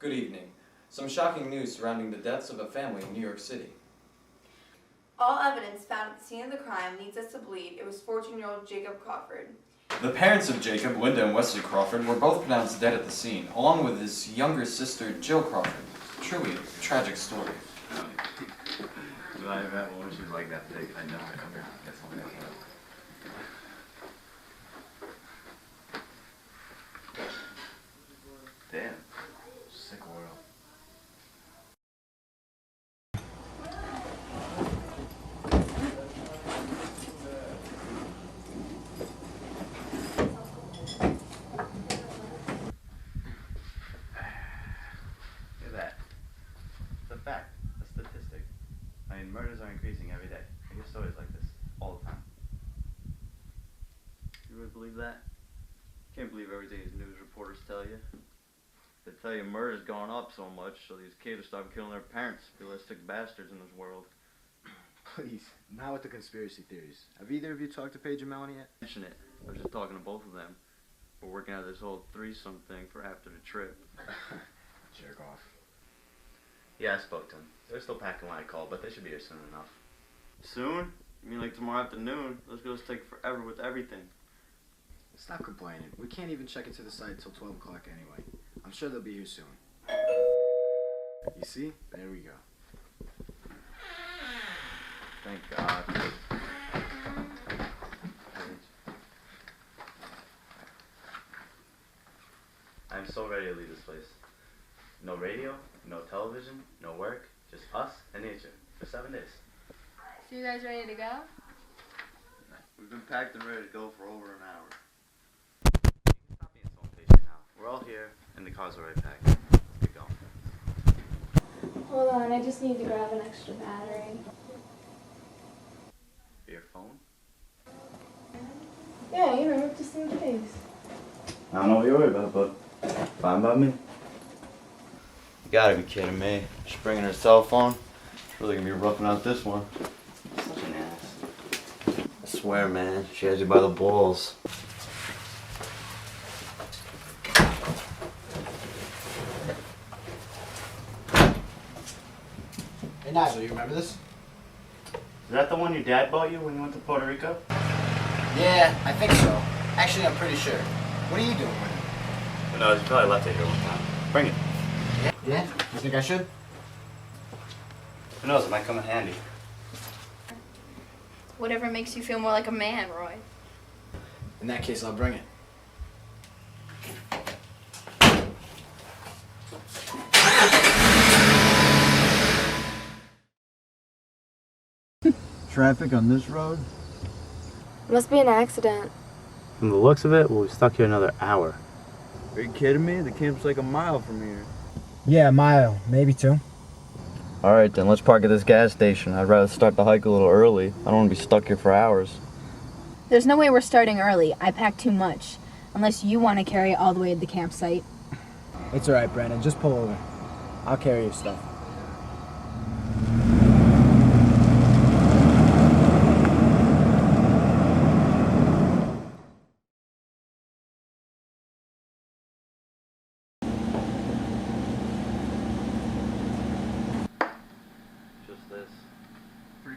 Good evening. Some shocking news surrounding the deaths of a family in New York City. All evidence found at the scene of the crime leads us to believe it was 14-year-old Jacob Crawford. The parents of Jacob, Linda and Wesley Crawford, were both pronounced dead at the scene, along with his younger sister, Jill Crawford. Truly a tragic story. Do I have one? She's like that big. I know. Come here. That's all I have. Damn. Sick world. Look at that. It's a fact. A statistic. I mean, murders are increasing every day. I hear stories like this all the time. You really believe that? Can't believe everything these news reporters tell you. They tell you murder's gone up so much, so these kids will stop killing their parents. Be less sick bastards in this world. Please, not with the conspiracy theories. Have either of you talked to Paige and Melanie yet? Mention it. I was just talking to both of them. We're working out this whole threesome thing for after the trip. Jerk off. Yeah, I spoke to them. They're still packing when I called, but they should be here soon enough. Soon? You mean like tomorrow afternoon? Those girls take forever with everything. Stop complaining. We can't even check into the site till 12 o'clock anyway. I'm sure they'll be here soon. You see? There we go. Thank God. I'm so ready to leave this place. No radio, no television, no work, just us and nature for 7 days. So you guys ready to go? We've been packed and ready to go for over an hour. You can stop being so impatient now. We're all here, and the car's already packed. Let's get going. Hold on, I just need to grab an extra battery. For your phone? Yeah, you know, just in case. I don't know what you're worried about, but fine by me. You gotta be kidding me. She's bringing her cell phone. She's really gonna be roughing out this one. Such an ass. I swear, man, she has you by the balls. Hey Nigel, you remember this? Is that the one your dad bought you when you went to Puerto Rico? Yeah, I think so. Actually, I'm pretty sure. What are you doing with it? Who knows, you probably left it here one time. Bring it. Yeah? You think I should? Who knows, it might come in handy. Whatever makes you feel more like a man, Roy. In that case, I'll bring it. Traffic on this road? Must be an accident. From the looks of it, we'll be stuck here another hour. Are you kidding me? The camp's like a mile from here. Yeah, a mile, maybe two. Alright then, let's park at this gas station. I'd rather start the hike a little early. I don't want to be stuck here for hours. There's no way we're starting early. I packed too much. Unless you want to carry it all the way to the campsite. It's alright, Brandon. Just pull over. I'll carry your stuff. Just this. $3.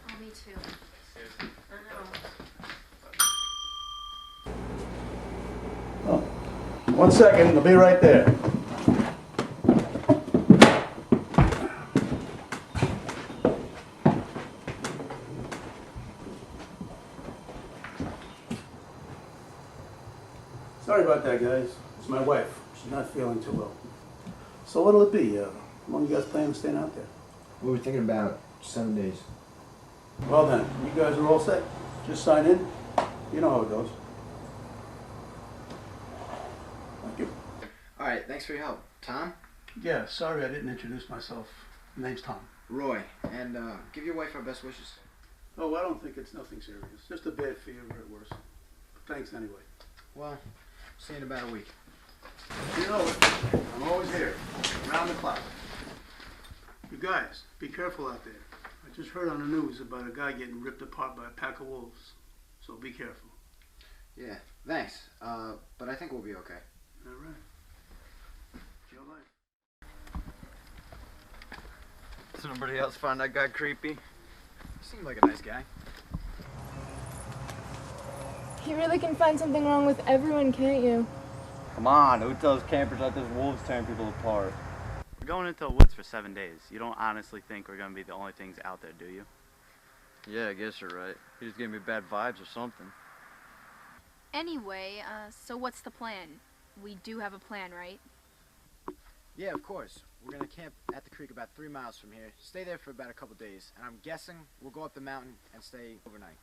Oh, me too. Oh, 1 second, I'll be right there. Sorry about that, guys. It's my wife. She's not feeling too well. So what'll it be? How long you guys plan on staying out there? We were thinking about 7 days. Well then, you guys are all set. Just sign in. You know how it goes. Thank you. Alright, thanks for your help. Tom? Yeah, sorry I didn't introduce myself. My name's Tom. Roy, and give your wife our best wishes. Oh, I don't think it's nothing serious. Just a bad fever at worst. But thanks anyway. Well, see you in about a week. You know it. I'm always here, around the clock. You guys, be careful out there. I just heard on the news about a guy getting ripped apart by a pack of wolves. So be careful. Yeah, thanks. But I think we'll be okay. All right. Your life. Does anybody else find that guy creepy? Seemed like a nice guy. You really can find something wrong with everyone, can't you? Come on, who tells campers that there's wolves tearing people apart? We're going into the woods for 7 days. You don't honestly think we're going to be the only things out there, do you? Yeah, I guess you're right. He just gave me bad vibes or something. Anyway, so what's the plan? We do have a plan, right? Yeah, of course. We're gonna camp at the creek about 3 miles from here. Stay there for about a couple days. And I'm guessing we'll go up the mountain and stay overnight.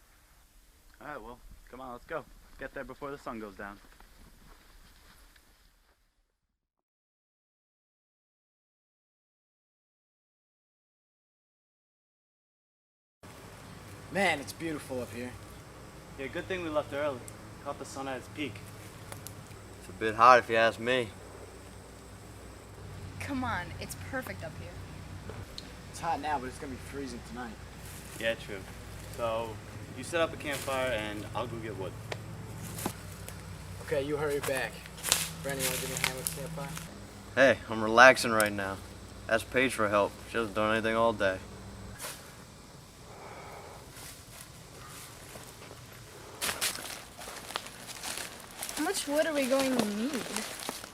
All right, well, come on, let's go. Get there before the sun goes down. Man, it's beautiful up here. Yeah, good thing we left early. Caught the sun at its peak. It's a bit hot if you ask me. Come on, it's perfect up here. It's hot now, but it's gonna be freezing tonight. Yeah, true. So, you set up a campfire and I'll go get wood. Okay, you hurry back. Brandon, you wanna give me a hand with the campfire? Hey, I'm relaxing right now. Ask Paige for help. She hasn't done anything all day. How much wood are we going to need?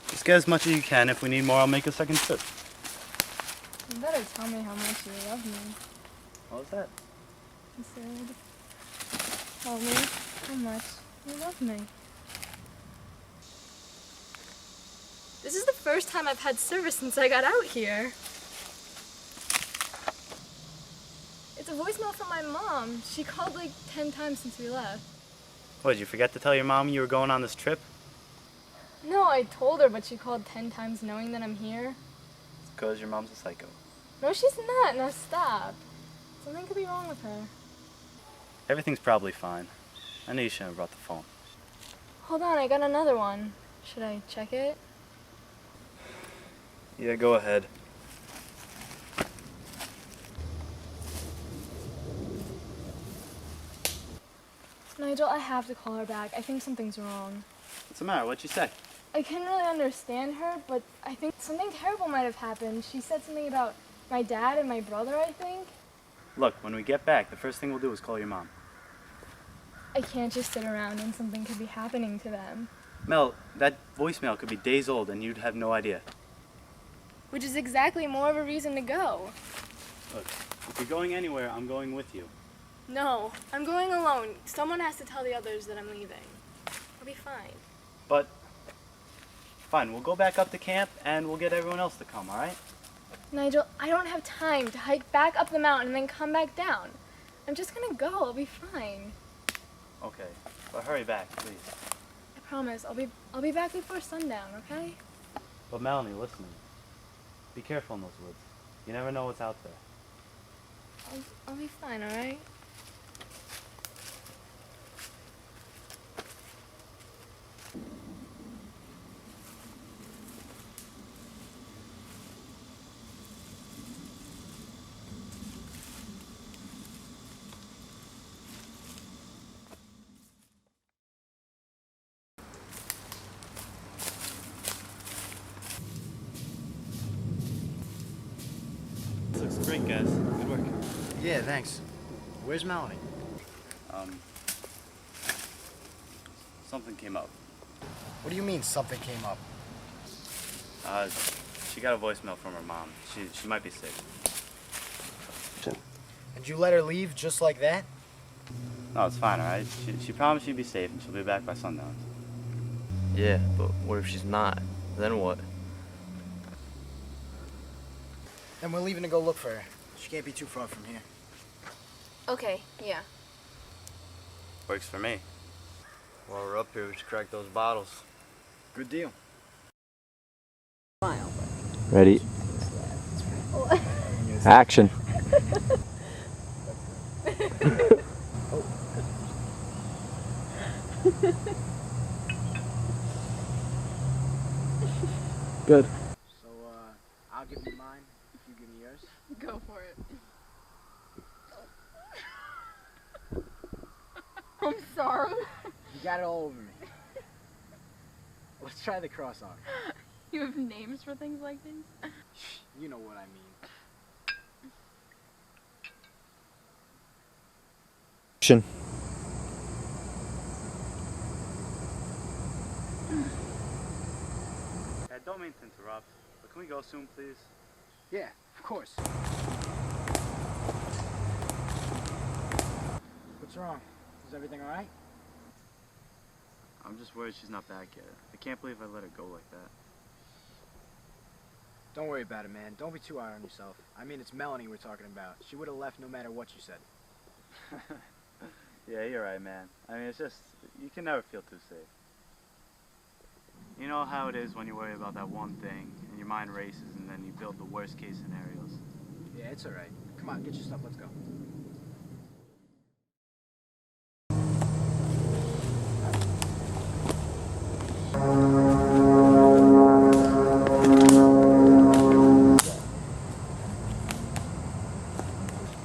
Just get as much as you can. If we need more, I'll make a second trip. You better tell me how much you love me. What was that? I said, tell me how much you love me. This is the first time I've had service since I got out here. It's a voicemail from my mom. She called like 10 times since we left. What, did you forget to tell your mom you were going on this trip? No, I told her, but she called 10 times knowing that I'm here. It's because your mom's a psycho. No, she's not. Now stop. Something could be wrong with her. Everything's probably fine. I knew you shouldn't have brought the phone. Hold on, I got another one. Should I check it? Yeah, go ahead. Nigel, I have to call her back. I think something's wrong. What's the matter? What'd you say? I couldn't really understand her, but I think something terrible might have happened. She said something about my dad and my brother, I think. Look, when we get back, the first thing we'll do is call your mom. I can't just sit around and something could be happening to them. Mel, that voicemail could be days old and you'd have no idea. Which is exactly more of a reason to go. Look, if you're going anywhere, I'm going with you. No, I'm going alone. Someone has to tell the others that I'm leaving. I'll be fine. But, fine, we'll go back up to camp and we'll get everyone else to come, alright? Nigel, I don't have time to hike back up the mountain and then come back down. I'm just gonna go. I'll be fine. Okay, but hurry back, please. I promise. I'll be back before sundown, okay? But Melanie, listen to me. Be careful in those woods. You never know what's out there. I'll be fine, alright? This looks great, guys. Good work. Yeah, thanks. Where's Melanie? Something came up. What do you mean something came up? She got a voicemail from her mom. She might be sick. And you let her leave just like that? No, it's fine, alright? She promised she'd be safe and she'll be back by sundown. Yeah, but what if she's not? Then what? Then we're leaving to go look for her. She can't be too far from here. Okay, yeah. Works for me. While we're up here, we should crack those bottles. Good deal. Ready? Action. Good. So, I'll give you mine if you give me yours. Go for it. I'm sorry. You got it all over me. Let's try the cross arm. You have names for things like these? You know what I mean. I don't mean to interrupt, but can we go soon, please? Yeah, of course. What's wrong? Is everything alright? I'm just worried she's not back yet. I can't believe I let her go like that. Don't worry about it, man. Don't be too hard on yourself. I mean, it's Melanie we're talking about. She would have left no matter what you said. Yeah, you're right, man. I mean, it's just, you can never feel too safe. You know how it is when you worry about that one thing, and your mind races, and then you build the worst case scenarios. Yeah, it's alright. Come on, get your stuff. Let's go.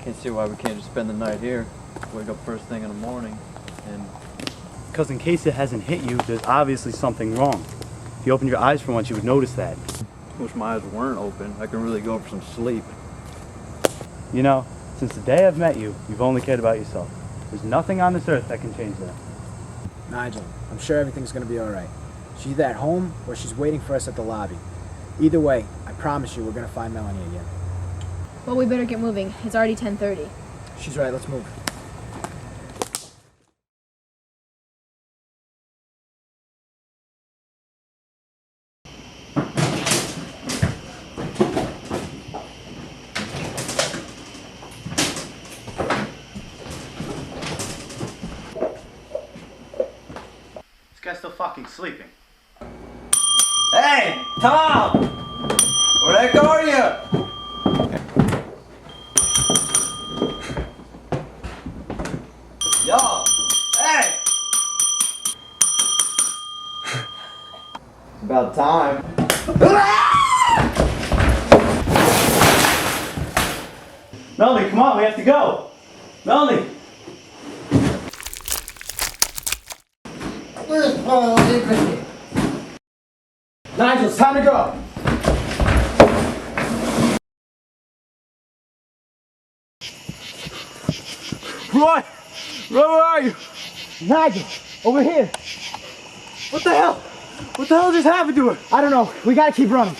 Can't see why we can't just spend the night here. Wake up first thing in the morning and... Because in case it hasn't hit you, there's obviously something wrong. If you open your eyes for once, you would notice that. Wish my eyes weren't open. I can really go for some sleep. You know, since the day I've met you, you've only cared about yourself. There's nothing on this earth that can change that. Nigel, I'm sure everything's gonna be alright. She's either at home or she's waiting for us at the lobby. Either way, I promise you we're gonna find Melanie again. Well, we better get moving. It's already 10:30. She's right, let's move. This guy's still fucking sleeping. Hey, Tom! Where the heck are you? Yo! Hey! It's about time. Melanie, come on, we have to go! Melanie! Nigel, it's time to go! Roy! Roy, where are you? Nigel, over here! What the hell? What the hell just happened to her? I don't know, we gotta keep running.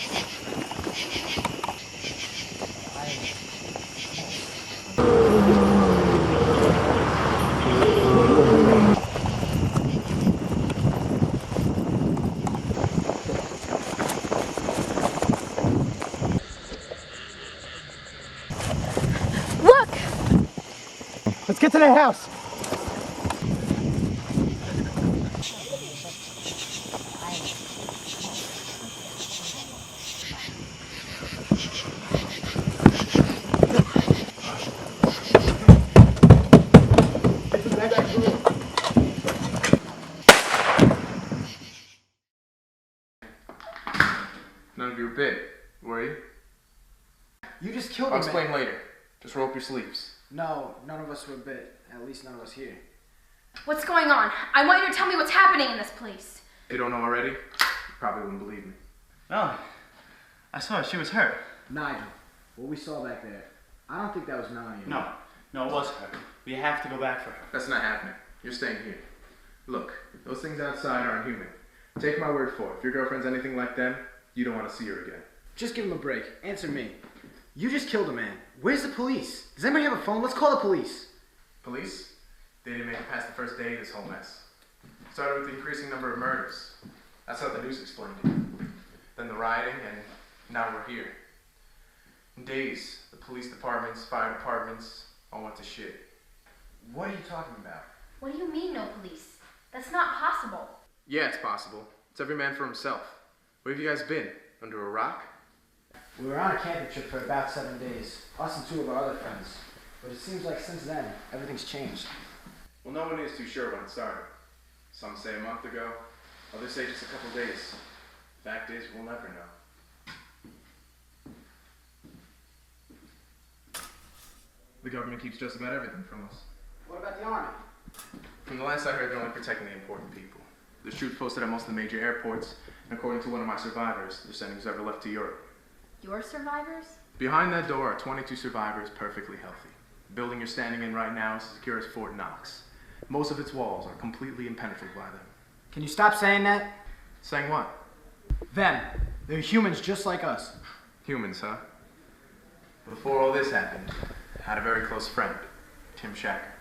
Look! Let's get to their house. None of you were bit, were you? You just killed I'll him. explain later. Just roll up your sleeves. No, none of us were bit. At least none of us here. What's going on? I want you to tell me what's happening in this place. If you don't know already, you probably wouldn't believe me. Melanie, I saw her. She was hurt. Nigel, what we saw back there, I don't think that was Melanie. No, it was her. We have to go back for her. That's not happening. You're staying here. Look, those things outside aren't human. Take my word for it. If your girlfriend's anything like them, you don't want to see her again. Just give him a break. Answer me. You just killed a man. Where's the police? Does anybody have a phone? Let's call the police. Police? They didn't make it past the first day of this whole mess. Started with the increasing number of murders. That's how the news explained it. Then the rioting, and now we're here. In days, the police departments, fire departments, all went to shit. What are you talking about? What do you mean, no police? That's not possible. Yeah, it's possible. It's every man for himself. Where have you guys been? Under a rock? We were on a camping trip for about 7 days, us and 2 of our other friends. But it seems like since then, everything's changed. Well, no one is too sure when it started. Some say a month ago, others say just a couple days. Fact is, we'll never know. The government keeps just about everything from us. What about the army? From the last I heard, they're only protecting the important people. There's troops posted at most of the major airports, and according to one of my survivors, they're sending who's ever left to Europe. Your survivors? Behind that door are 22 survivors, perfectly healthy. The building you're standing in right now is as secure as Fort Knox. Most of its walls are completely impenetrable by them. Can you stop saying that? Saying what? Them. They're humans just like us. Humans, huh? Before all this happened, I had a very close friend, Tim Shacker.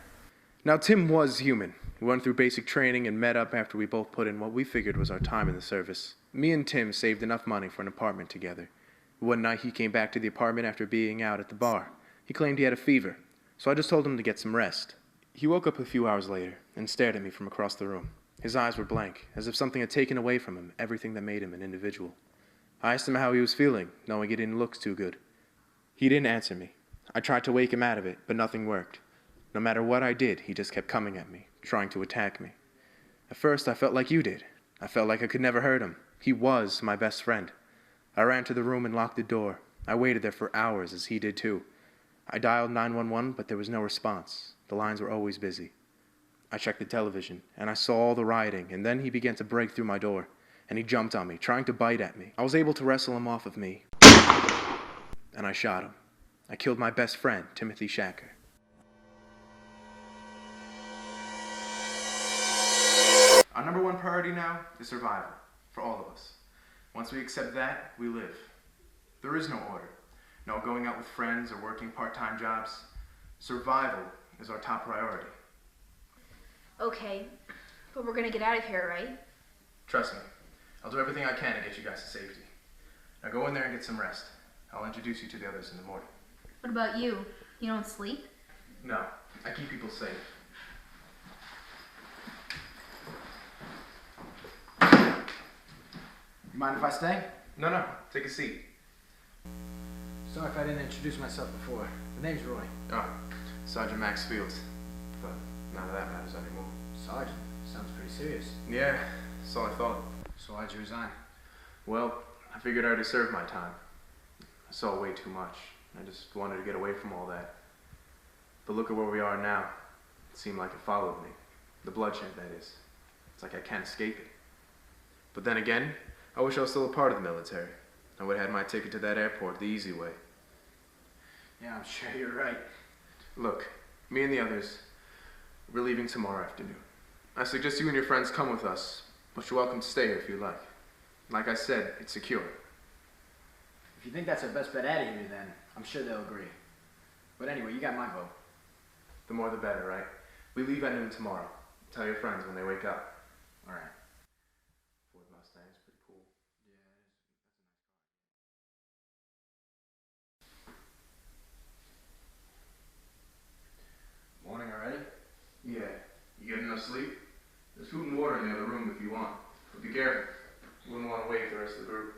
Now, Tim was human. We went through basic training and met up after we both put in what we figured was our time in the service. Me and Tim saved enough money for an apartment together. One night he came back to the apartment after being out at the bar. He claimed he had a fever, so I just told him to get some rest. He woke up a few hours later and stared at me from across the room. His eyes were blank, as if something had taken away from him everything that made him an individual. I asked him how he was feeling, knowing he didn't look too good. He didn't answer me. I tried to wake him out of it, but nothing worked. No matter what I did, he just kept coming at me, trying to attack me. At first, I felt like you did. I felt like I could never hurt him. He was my best friend. I ran to the room and locked the door. I waited there for hours, as he did too. I dialed 911, but there was no response. The lines were always busy. I checked the television, and I saw all the rioting, and then he began to break through my door, and he jumped on me, trying to bite at me. I was able to wrestle him off of me, and I shot him. I killed my best friend, Timothy Shacker. Our number one priority now is survival, for all of us. Once we accept that, we live. There is no order. No going out with friends or working part-time jobs. Survival is our top priority. Okay, but we're gonna get out of here, right? Trust me, I'll do everything I can to get you guys to safety. Now go in there and get some rest. I'll introduce you to the others in the morning. What about you? You don't sleep? No, I keep people safe. You mind if I stay? No, take a seat. Sorry if I didn't introduce myself before. The name's Roy. Oh, Sergeant Max Fields. But none of that matters anymore. Sergeant? Sounds pretty serious. Yeah, so I thought. So why'd you resign? Well, I figured I already served my time. I saw way too much. I just wanted to get away from all that. But look at where we are now. It seemed like it followed me. The bloodshed, that is. It's like I can't escape it. But then again, I wish I was still a part of the military. I would have had my ticket to that airport the easy way. Yeah, I'm sure you're right. Look, me and the others, we're leaving tomorrow afternoon. I suggest you and your friends come with us, but you're welcome to stay here if you like. Like I said, it's secure. If you think that's our best bet out of here, then I'm sure they'll agree. But anyway, you got my vote. The more the better, right? We leave at noon tomorrow. Tell your friends when they wake up. All right. Ford Mustang's pretty cool. Morning already? Yeah. You get enough sleep? There's food and water in the other room if you want. But be careful. You wouldn't want to wake the rest of the group.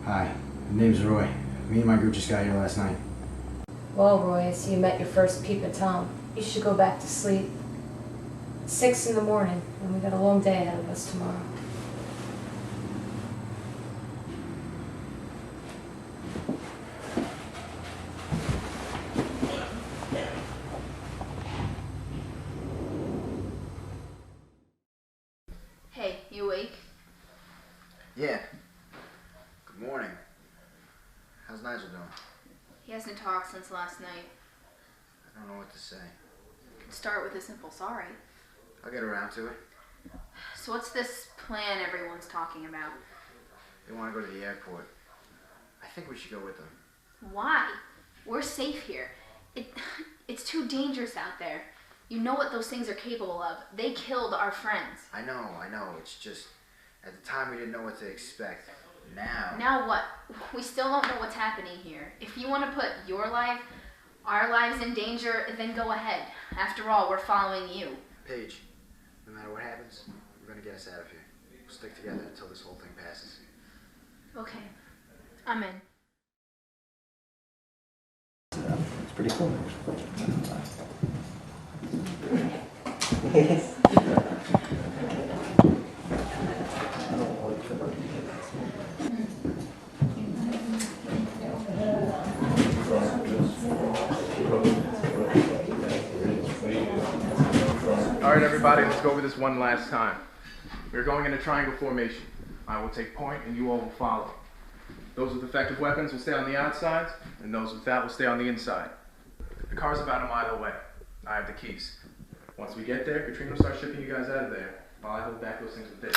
Hi, my name's Roy. Me and my group just got here last night. Well, Roy, I see you met your first peep at Tom. You should go back to sleep. It's 6 in the morning, and we got a long day ahead of us tomorrow. Hey, you awake? Yeah. Good morning. How's Nigel doing? He hasn't talked since last night. I don't know what to say. You could start with a simple sorry. I'll get around to it. So what's this plan everyone's talking about? They want to go to the airport. I think we should go with them. Why? We're safe here. It's too dangerous out there. You know what those things are capable of. They killed our friends. I know. It's just, at the time we didn't know what to expect. Now... Now what? We still don't know what's happening here. If you want to put your life, our lives in danger, then go ahead. After all, we're following you. Paige, no matter what happens, we're gonna get us out of here. We'll stick together until this whole thing passes. Okay. I'm in. It's pretty cool. Alright everybody, let's go over this one last time. We're going in a triangle formation. I will take point and you all will follow. Those with effective weapons will stay on the outside, and those without will stay on the inside. The car's about a mile away. I have the keys. Once we get there, Katrina will start shipping you guys out of there, while I hold back those things with this.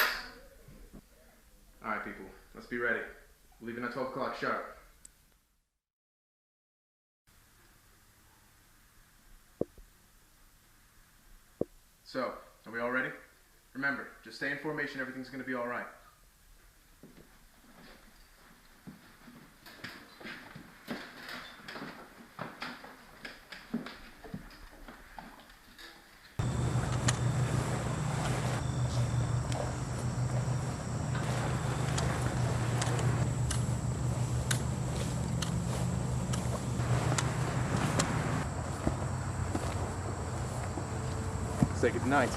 Alright people, let's be ready. We're leaving at 12 o'clock sharp. So, are we all ready? Remember, just stay in formation, everything's gonna be alright. Say goodnight.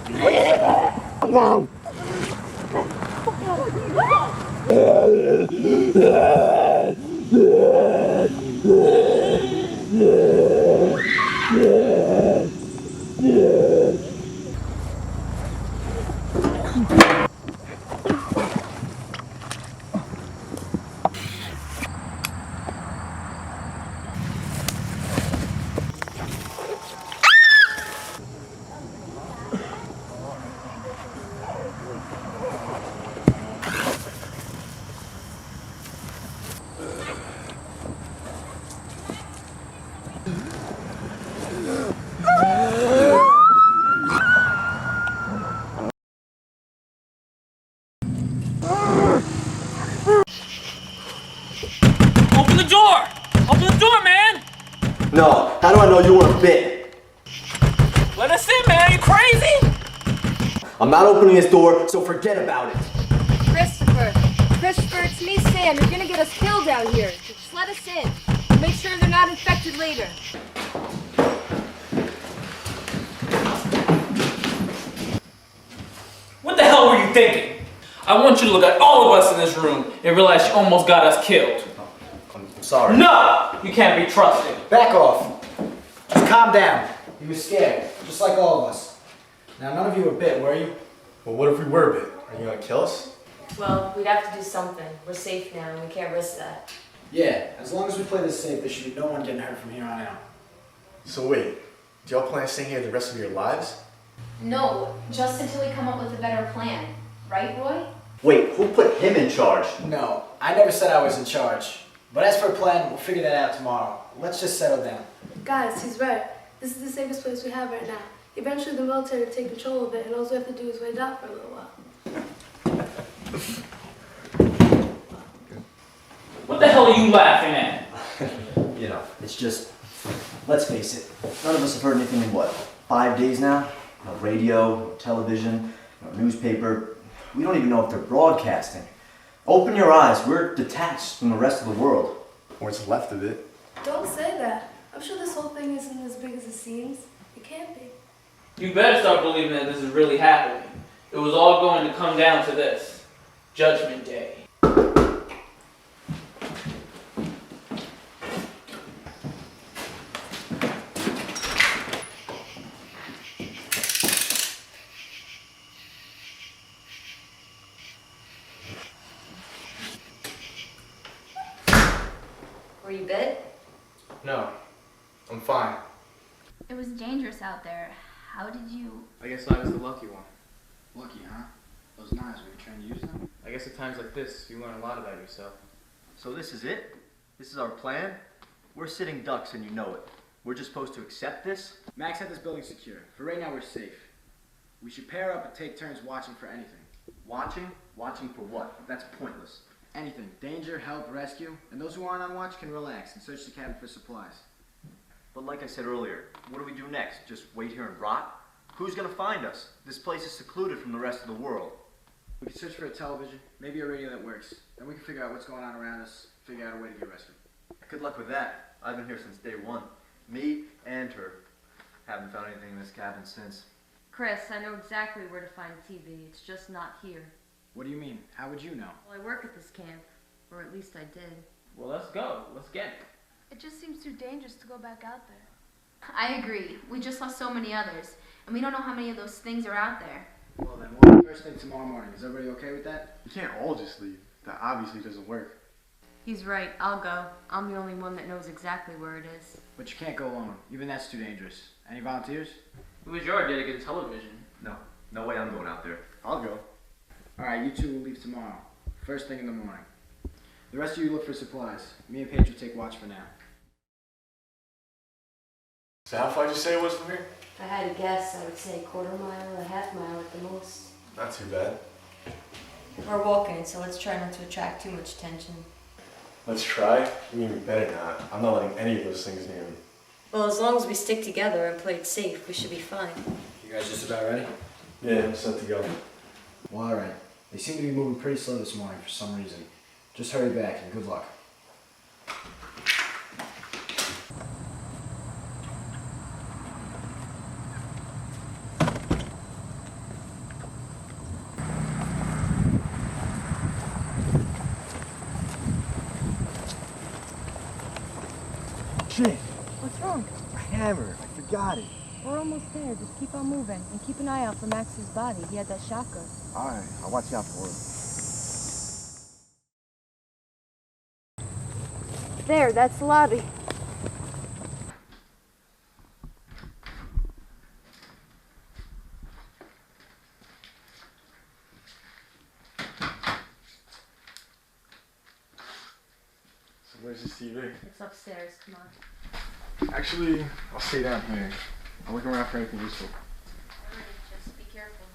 Open the door! Open the door, man! No, how do I know you weren't bit? Let us in, man! You crazy? I'm not opening this door, so forget about it. Christopher, it's me, Sam. You're gonna get us killed out here. Just let us in. Make sure they're not infected later. What the hell were you thinking? I want you to look at all of us in this room and realize you almost got us killed. I'm sorry. No! You can't be trusted. Back off. Just calm down. You were scared, just like all of us. Now, none of you were bit, were you? Well, what if we were bit? Are you gonna kill us? Well, we'd have to do something. We're safe now, and we can't risk that. Yeah, as long as we play this safe, there should be no one getting hurt from here on out. So wait, do y'all plan on staying here the rest of your lives? No, just until we come up with a better plan. Right, Roy? Wait, who put him in charge? No, I never said I was in charge. But as for a plan, we'll figure that out tomorrow. Let's just settle down. Guys, he's right. This is the safest place we have right now. Eventually the military will take control of it, and all we have to do is wait out for a little while. What the hell are you laughing at? You know, it's just, let's face it, none of us have heard anything in what, 5 days now? No radio, no television, no newspaper. We don't even know if they're broadcasting. Open your eyes, we're detached from the rest of the world. What's left of it? Don't say that. I'm sure this whole thing isn't as big as it seems. It can't be. You better start believing that this is really happening. It was all going to come down to this. Judgment Day. Were you bit? No. I'm fine. It was dangerous out there. How did you... I guess I was the lucky one. Lucky, huh? Those knives, were you trained to use them? I guess at times like this, you learn a lot about yourself. So this is it? This is our plan? We're sitting ducks and you know it. We're just supposed to accept this? Max had this building secure. For right now, we're safe. We should pair up and take turns watching for anything. Watching? Watching for what? That's pointless. Anything. Danger, help, rescue. And those who aren't on watch can relax and search the cabin for supplies. But like I said earlier, what do we do next? Just wait here and rot? Who's gonna find us? This place is secluded from the rest of the world. We can search for a television, maybe a radio that works. Then we can figure out what's going on around us, figure out a way to get rescued. Good luck with that. I've been here since day one. Me and her. Haven't found anything in this cabin since. Chris, I know exactly where to find TV. It's just not here. What do you mean? How would you know? Well, I work at this camp. Or at least I did. Well, let's go. Let's get it. It just seems too dangerous to go back out there. I agree. We just saw so many others. And we don't know how many of those things are out there. Well then, we'll leave first thing tomorrow morning. Is everybody okay with that? You can't all just leave. That obviously doesn't work. He's right. I'll go. I'm the only one that knows exactly where it is. But you can't go alone. Even that's too dangerous. Any volunteers? It was your idea to get a television. No. No way I'm going out there. I'll go. Alright, you two will leave tomorrow. First thing in the morning. The rest of you look for supplies. Me and Paige will take watch for now. So how far did you say it was from here? If I had to guess, I would say quarter mile, a half mile at the most. Not too bad. We're walking, so let's try not to attract too much attention. Let's try? You mean we better not. I'm not letting any of those things near me. Well, as long as we stick together and play it safe, we should be fine. You guys just about ready? Yeah, I'm set to go. Well, alright. They seem to be moving pretty slow this morning for some reason. Just hurry back and good luck. Shit, What's wrong? a hammer. I forgot it. We're almost there. Just keep on moving and keep an eye out for Max's body. He had that shotgun. Alright, I'll watch out for it. There, that's the lobby. So where's the TV? It's upstairs. Come on. Actually, I'll stay down here. I'll look around for anything useful. Alright, just be careful.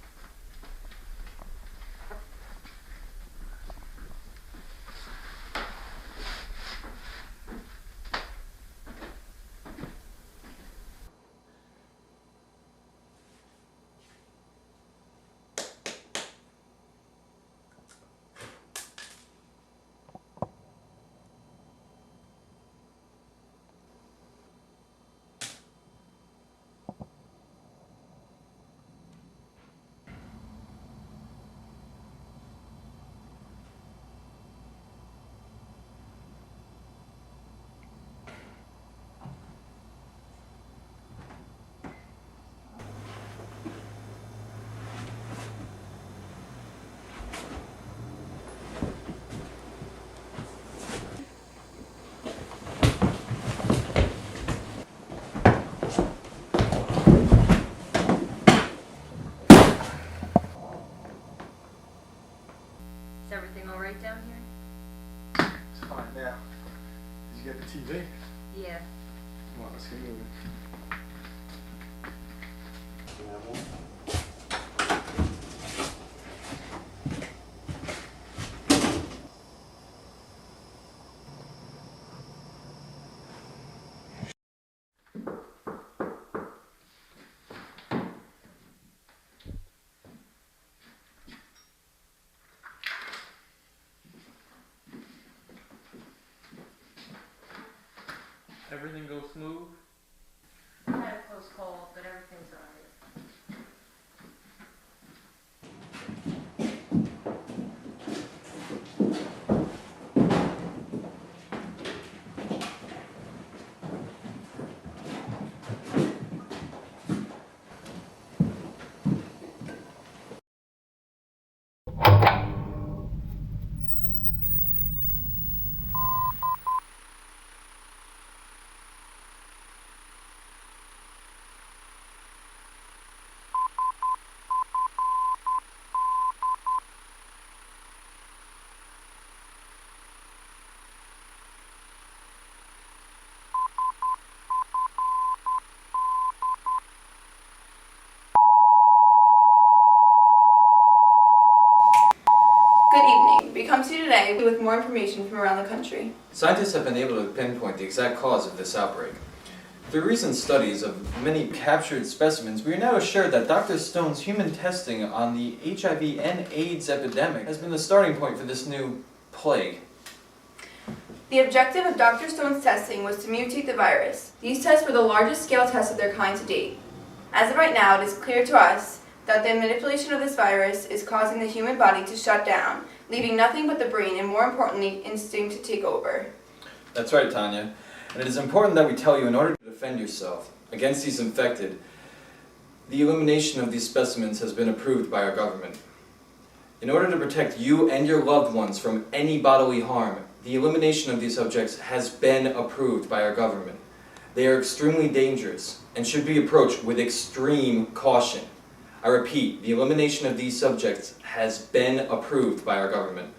Is everything alright down here? It's fine now. Did you get the TV? Yeah. Come on, let's get moving. Can I have one? Everything goes smooth. I had a close call, but everything's alright. We come to you today with more information from around the country. Scientists have been able to pinpoint the exact cause of this outbreak. Through recent studies of many captured specimens, we are now assured that Dr. Stone's human testing on the HIV and AIDS epidemic has been the starting point for this new plague. The objective of Dr. Stone's testing was to mutate the virus. These tests were the largest scale tests of their kind to date. As of right now, it is clear to us that the manipulation of this virus is causing the human body to shut down, leaving nothing but the brain and, more importantly, instinct to take over. That's right, Tanya. And it is important that we tell you, in order to defend yourself against these infected, the elimination of these specimens has been approved by our government. In order to protect you and your loved ones from any bodily harm, the elimination of these subjects has been approved by our government. They are extremely dangerous and should be approached with extreme caution. I repeat, the elimination of these subjects has been approved by our government.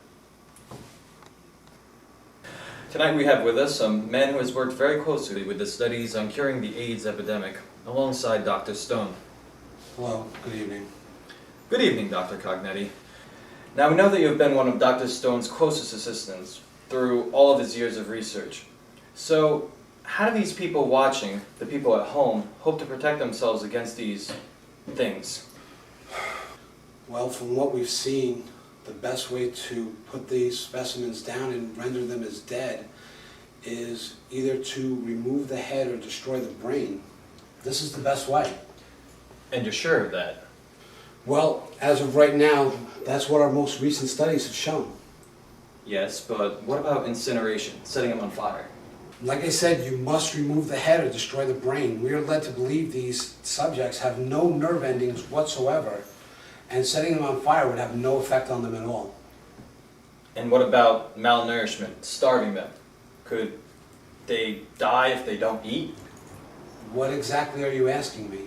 Tonight we have with us a man who has worked very closely with the studies on curing the AIDS epidemic, alongside Dr. Stone. Hello, good evening. Good evening, Dr. Cognetti. Now we know that you have been one of Dr. Stone's closest assistants through all of his years of research. So, how do these people watching, the people at home, hope to protect themselves against these things? Well, from what we've seen, the best way to put these specimens down and render them as dead is either to remove the head or destroy the brain. This is the best way. And you're sure of that? Well, as of right now, that's what our most recent studies have shown. Yes, but what about incineration, setting them on fire? Like I said, you must remove the head or destroy the brain. We are led to believe these subjects have no nerve endings whatsoever, and setting them on fire would have no effect on them at all. And what about malnourishment, starving them? Could they die if they don't eat? What exactly are you asking me?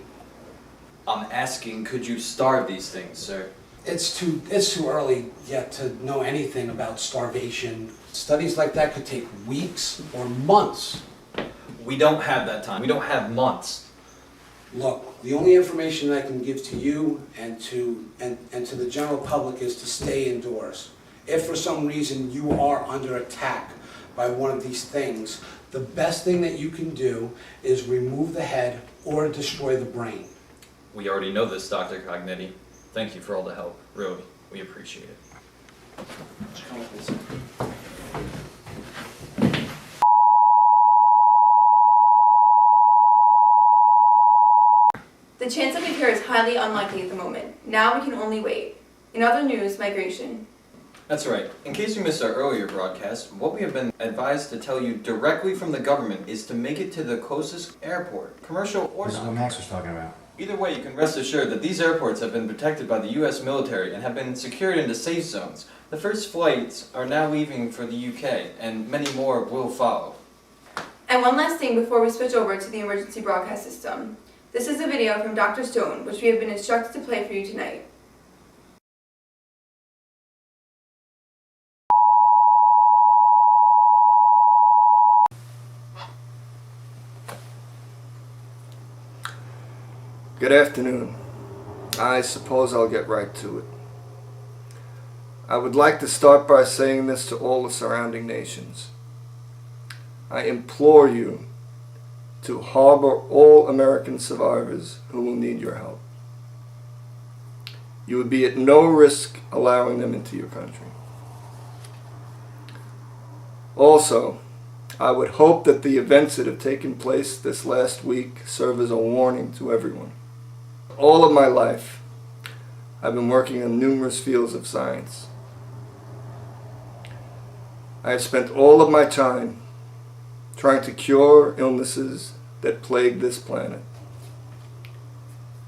I'm asking, could you starve these things, sir? It's too early yet to know anything about starvation. Studies like that could take weeks or months. We don't have that time. We don't have months. Look, the only information I can give to you and to the general public is to stay indoors. If for some reason you are under attack by one of these things, the best thing that you can do is remove the head or destroy the brain. We already know this, Dr. Cognetti. Thank you for all the help. Really, we appreciate it. The chance of a cure is highly unlikely at the moment. Now we can only wait. In other news, migration. That's right. In case you missed our earlier broadcast, what we have been advised to tell you directly from the government is to make it to the closest airport, commercial or This is not. what Max was talking about. Either way, you can rest assured that these airports have been protected by the U.S. military and have been secured into safe zones. The first flights are now leaving for the UK, and many more will follow. And one last thing before we switch over to the emergency broadcast system. This is a video from Dr. Stone, which we have been instructed to play for you tonight. Good afternoon. I suppose I'll get right to it. I would like to start by saying this to all the surrounding nations. I implore you to harbor all American survivors who will need your help. You would be at no risk allowing them into your country. Also, I would hope that the events that have taken place this last week serve as a warning to everyone. All of my life, I've been working in numerous fields of science. I have spent all of my time trying to cure illnesses that plague this planet.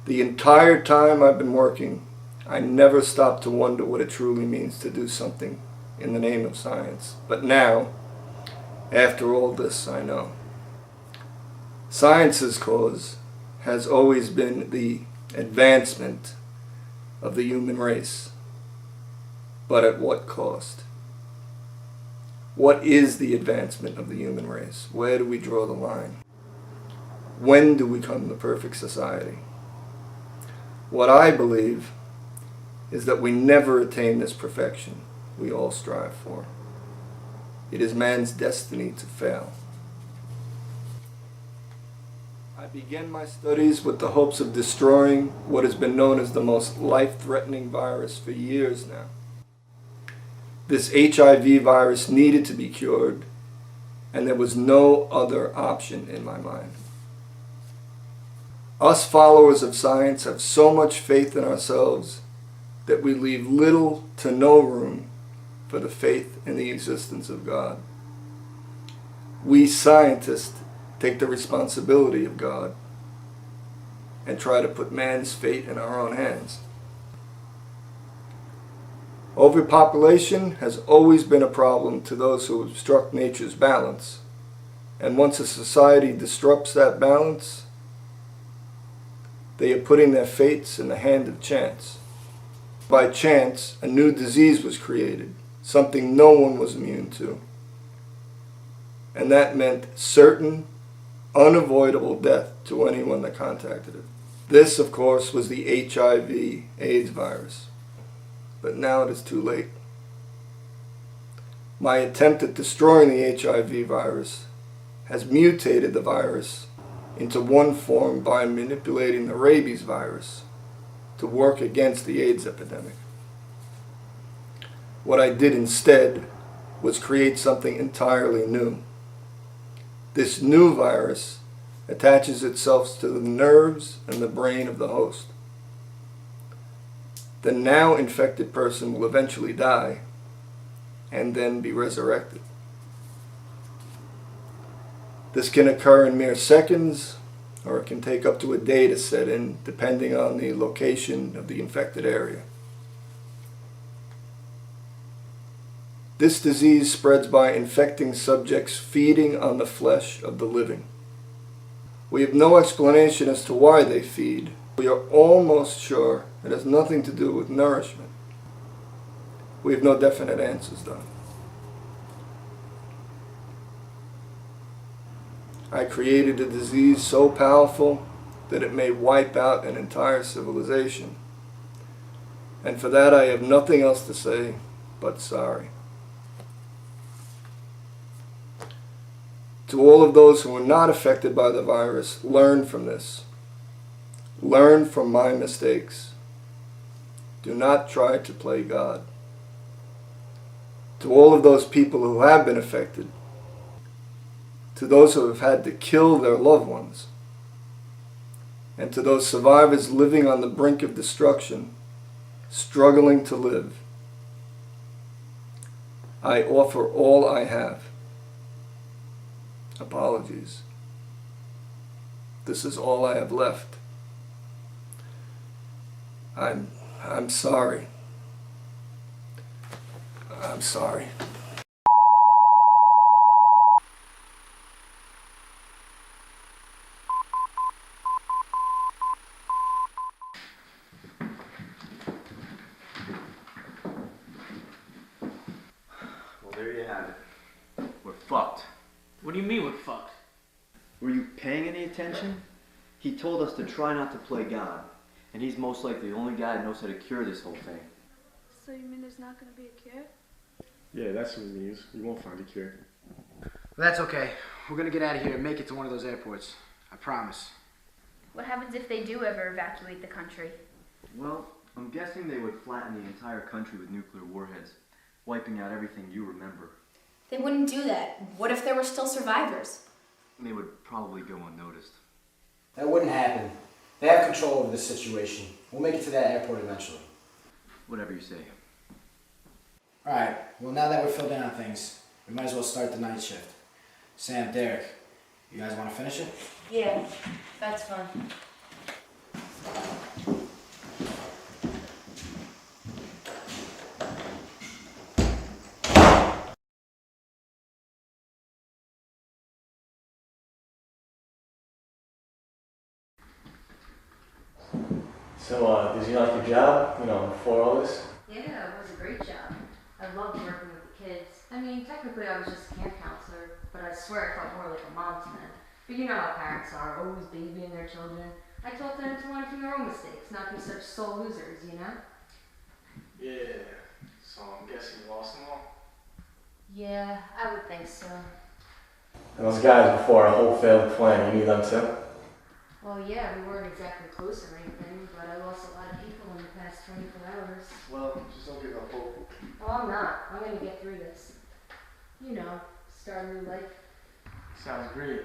The entire time I've been working, I never stopped to wonder what it truly means to do something in the name of science. But now, after all this, I know. Science's cause has always been the advancement of the human race. But at what cost? What is the advancement of the human race? Where do we draw the line? When do we become the perfect society? What I believe is that we never attain this perfection. we all strive for. It is man's destiny to fail. I began my studies with the hopes of destroying what has been known as the most life-threatening virus for years now. This HIV virus needed to be cured, and there was no other option in my mind. Us followers of science have so much faith in ourselves that we leave little to no room for the faith in the existence of God. We scientists take the responsibility of God and try to put man's fate in our own hands. Overpopulation has always been a problem to those who obstruct nature's balance, and once a society disrupts that balance, they are putting their fates in the hand of chance. By chance, a new disease was created, something no one was immune to, and that meant certain, unavoidable death to anyone that contacted it. This, of course, was the HIV/AIDS virus. But now it is too late. My attempt at destroying the HIV virus has mutated the virus into one form by manipulating the rabies virus to work against the AIDS epidemic. What I did instead was create something entirely new. This new virus attaches itself to the nerves and the brain of the host. The now infected person will eventually die and then be resurrected. This can occur in mere seconds, or it can take up to a day to set in, depending on the location of the infected area. This disease spreads by infecting subjects feeding on the flesh of the living. We have no explanation as to why they feed. We are almost sure it has nothing to do with nourishment. We have no definite answers, though. I created a disease so powerful that it may wipe out an entire civilization. And for that I have nothing else to say but sorry. To all of those who are not affected by the virus, learn from this. Learn from my mistakes. Do not try to play God. To all of those people who have been affected, to those who have had to kill their loved ones, and to those survivors living on the brink of destruction, struggling to live, I offer all I have. Apologies. This is all I have left. I'm sorry. I'm sorry. Well, there you have it. We're fucked. What do you mean we're fucked? Were you paying any attention? He told us to try not to play God, and he's most likely the only guy that knows how to cure this whole thing. So you mean there's not going to be a cure? Yeah, that's some news. We won't find a cure. Well, that's okay. We're gonna get out of here and make it to one of those airports. I promise. What happens if they do ever evacuate the country? Well, I'm guessing they would flatten the entire country with nuclear warheads, wiping out everything you remember. They wouldn't do that. What if there were still survivors? They would probably go unnoticed. That wouldn't happen. They have control over this situation. We'll make it to that airport eventually. Whatever you say. Alright, well now that we're filled in on things, we might as well start the night shift. Sam, Derek, you guys want to finish it? Yeah, that's fun. So, did you like your job, before all this? Yeah, it was a great job. I loved working with the kids. I mean, technically I was just a camp counselor, but I swear I felt more like a mom to them. But you know how parents are, always babying their children. I taught them to learn from their own mistakes, not be such sore losers, you know? Yeah. So I'm guessing you lost them all? Yeah, I would think so. And those guys before our whole failed plan, you knew them too? Well, yeah, we weren't exactly close or anything, but I lost a lot of people in the past 24 hours. Well, just don't give up hope. Oh, I'm not. I'm gonna get through this. You know, start a new life. Sounds great.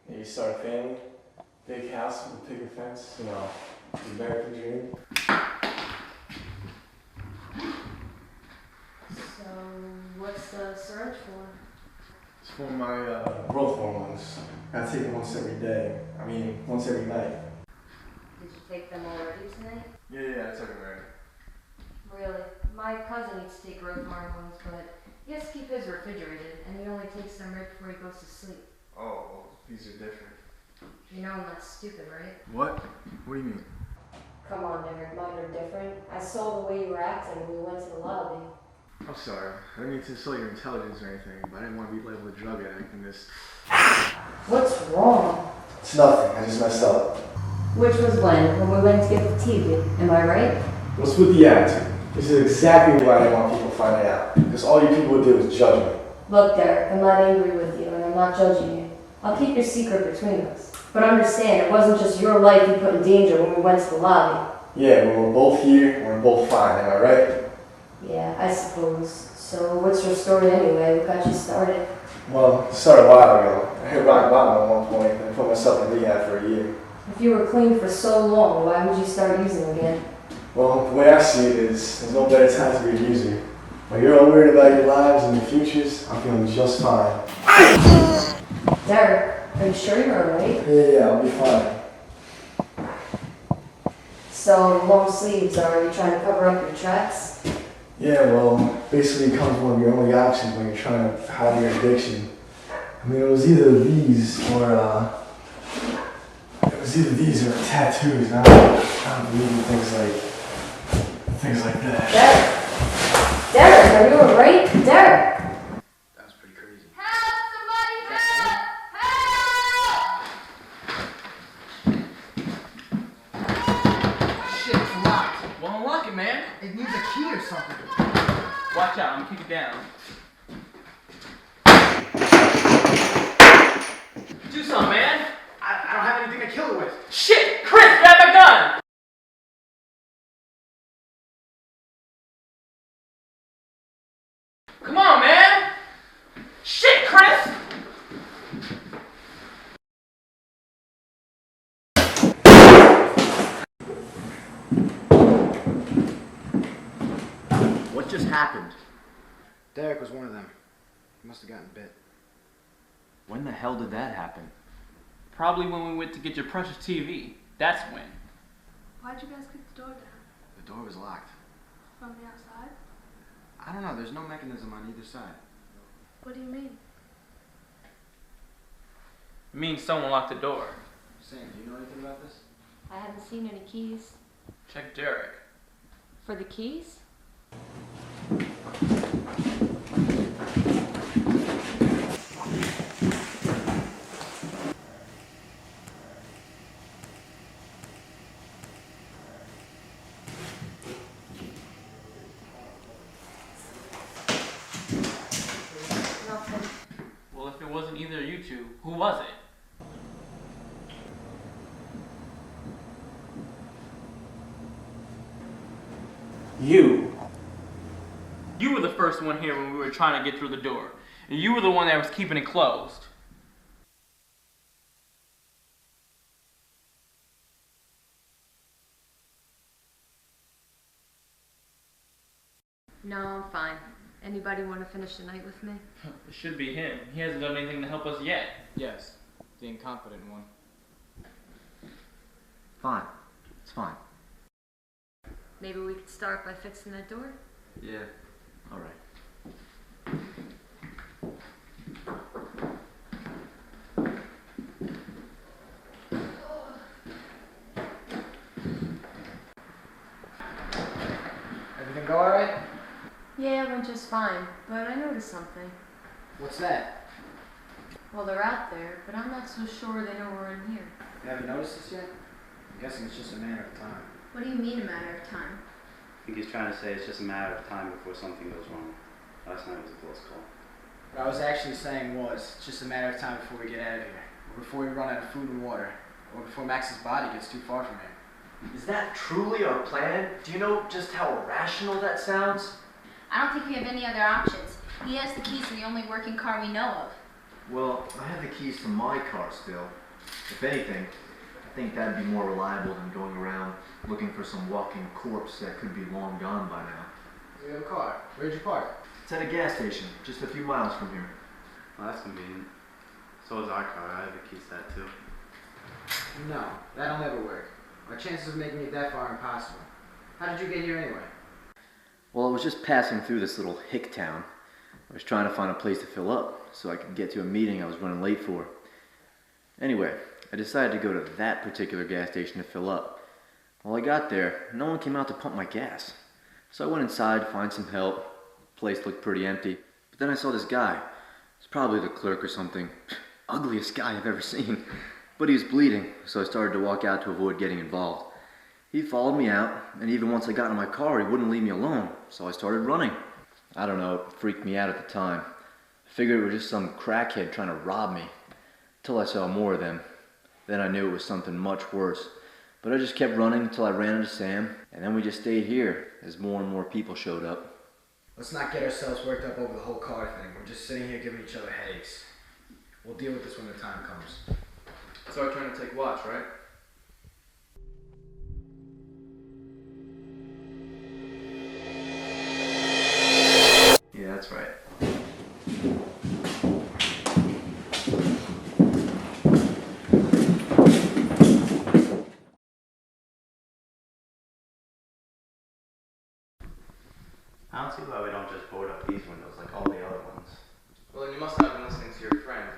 Yeah, you start a family, big house with a picket fence, you know, the American dream. So, what's the syringe for? It's for my growth hormones. I take them once every day. Once every night. Did you take them already tonight? Yeah, I took them already. Really? My cousin needs to take growth hormones, but he has to keep his refrigerated, and he only takes them right before he goes to sleep. Oh, well, these are different. You know I'm not stupid, right? What? What do you mean? Come on, Derek, mine are different. I saw the way you were acting when we went to the lobby. I'm sorry. I didn't mean to insult your intelligence or anything, but I didn't want to be labeled a drug addict in this. What's wrong? It's nothing. I just messed up. Which was when we went to get the TV. Am I right? What's with the attitude? This is exactly why I didn't want people finding out. Because all you people would do is judge me. Look, Derek, I'm not angry with you, and I'm not judging you. I'll keep your secret between us. But understand, it wasn't just your life you put in danger when we went to the lobby. Yeah, when we're both here, we're both fine. Am I right? Yeah, I suppose. So what's your story anyway? What got you started? Well, it started a while ago. I hit rock bottom at one point and I put myself in rehab for a year. If you were clean for so long, why would you start using again? Well, the way I see it is, there's no better time to be a user. While you're all worried about your lives and your futures, I'm feeling just fine. Derek, are you sure you're alright? Yeah, I'll be fine. So, long sleeves, are you trying to cover up your tracks? Yeah, well, basically it becomes one of your only options when you're trying to hide your addiction. It was either these or tattoos. I don't believe in things like that. Derek, are you alright? Derek! That was pretty crazy. Help! Somebody help! Help! Shit, it's locked. Well, unlock it, man. It needs a key or something. Watch out, I'm gonna kick it down. Do something, man. I don't have anything to kill it with. Shit! Chris, grab my gun! Come on, man! Shit, Chris! What just happened? Derek was one of them. He must have gotten bit. When the hell did that happen? Probably when we went to get your precious TV. That's when. Why'd you guys kick the door down? The door was locked. From the outside? I don't know, there's no mechanism on either side. What do you mean? It means someone locked the door. Sam, do you know anything about this? I haven't seen any keys. Check Derek. For the keys? Nothing. Well, if it wasn't either of you two, who was it? You. You were the first one here when we were trying to get through the door. And you were the one that was keeping it closed. No, I'm fine. Anybody want to finish the night with me? It should be him. He hasn't done anything to help us yet. Yes, the incompetent one. Fine. It's fine. Maybe we could start by fixing that door? Yeah. Alright. Everything go alright? Yeah, it went just fine, but I noticed something. What's that? Well, they're out there, but I'm not so sure they know we're in here. You haven't noticed this yet? I'm guessing it's just a matter of time. What do you mean a matter of time? think he's trying to say it's just a matter of time before something goes wrong. Last night was a close call. What I was actually saying was, it's just a matter of time before we get out of here. Or before we run out of food and water. Or before Max's body gets too far from here. Is that truly our plan? Do you know just how irrational that sounds? I don't think we have any other options. He has the keys to the only working car we know of. Well, I have the keys to my car still. If anything, I think that'd be more reliable than going around looking for some walking corpse that could be long gone by now. We have a car. Where'd you park? It's at a gas station, just a few miles from here. Well, that's convenient. So is our car. I have the keys to that too. No, that'll never work. Our chances of making it that far are impossible. How did you get here anyway? Well, I was just passing through this little hick town. I was trying to find a place to fill up so I could get to a meeting I was running late for. Anyway, I decided to go to that particular gas station to fill up. While I got there, no one came out to pump my gas. So I went inside to find some help. The place looked pretty empty. But then I saw this guy. It's probably the clerk or something. Ugliest guy I've ever seen. But he was bleeding, so I started to walk out to avoid getting involved. He followed me out, and even once I got in my car, he wouldn't leave me alone, so I started running. I don't know, it freaked me out at the time. I figured it was just some crackhead trying to rob me, till I saw more of them. Then I knew it was something much worse. But I just kept running until I ran into Sam, and then we just stayed here as more and more people showed up. Let's not get ourselves worked up over the whole car thing. We're just sitting here giving each other headaches. We'll deal with this when the time comes. So our turn to take watch, right? Yeah, that's right. I don't see why we don't just board up these windows like all the other ones. Well, then you must not have been listening to your friend.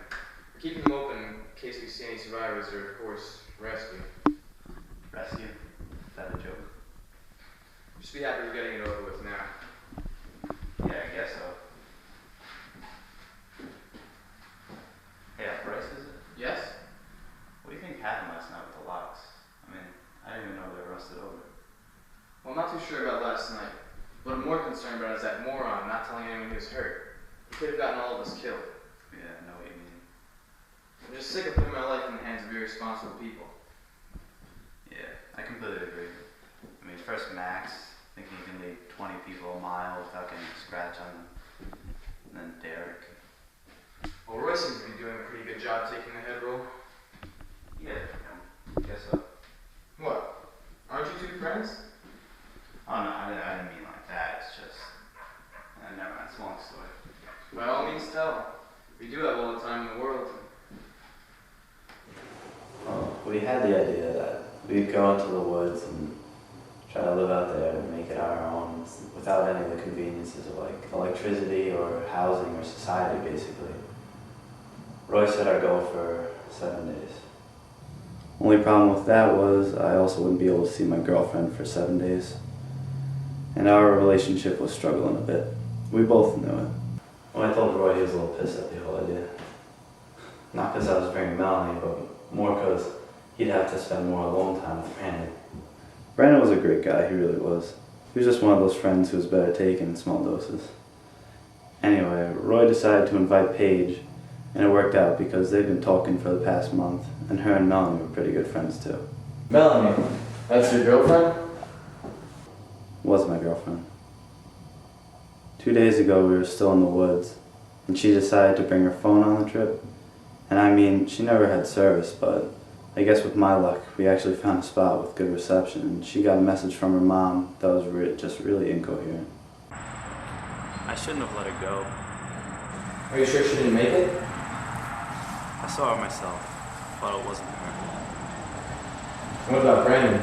We're keeping them open in case we see any survivors or, of course, rescue. Rescue? Is that a joke? Just be happy we're getting it over with now. Yeah, I guess so. Hey, Bryce, is it? Yes? What do you think happened last night with the locks? I mean, I didn't even know they were rusted over. Well, I'm not too sure about last night. What I'm more concerned about is that moron not telling anyone he was hurt. He could have gotten all of us killed. Yeah, I know what you mean. I'm just sick of putting my life in the hands of irresponsible people. Yeah, I completely agree. I mean, first Max, thinking he can lead 20 people a mile without getting a scratch on them. And then Derek. Well, Roy seems to be doing a pretty good job taking the head role. Yeah, I guess so. What? Aren't you two friends? Oh no, I didn't mean like that. It's just, never mind. It's a long story. By all means, tell. We do have all the time in the world. Well, we had the idea that we'd go into the woods and try to live out there and make it our own without any of the conveniences of like electricity or housing or society, basically. Roy said I'd go for 7 days. Only problem with that was I also wouldn't be able to see my girlfriend for 7 days. And our relationship was struggling a bit. We both knew it. When I told Roy, he was a little pissed at the whole idea. Not because I was bringing Melanie, but more because he'd have to spend more alone time with Brandon. Brandon was a great guy, he really was. He was just one of those friends who was better taken in small doses. Anyway, Roy decided to invite Paige, and it worked out because they've been talking for the past month, and her and Melanie were pretty good friends too. Melanie, that's your girlfriend? Was my girlfriend. 2 days ago we were still in the woods, and she decided to bring her phone on the trip. And I mean, she never had service, but I guess with my luck, we actually found a spot with good reception, and she got a message from her mom that was just really incoherent. I shouldn't have let her go. Are you sure she didn't make it? I saw her myself, but it wasn't her. What about Brandon?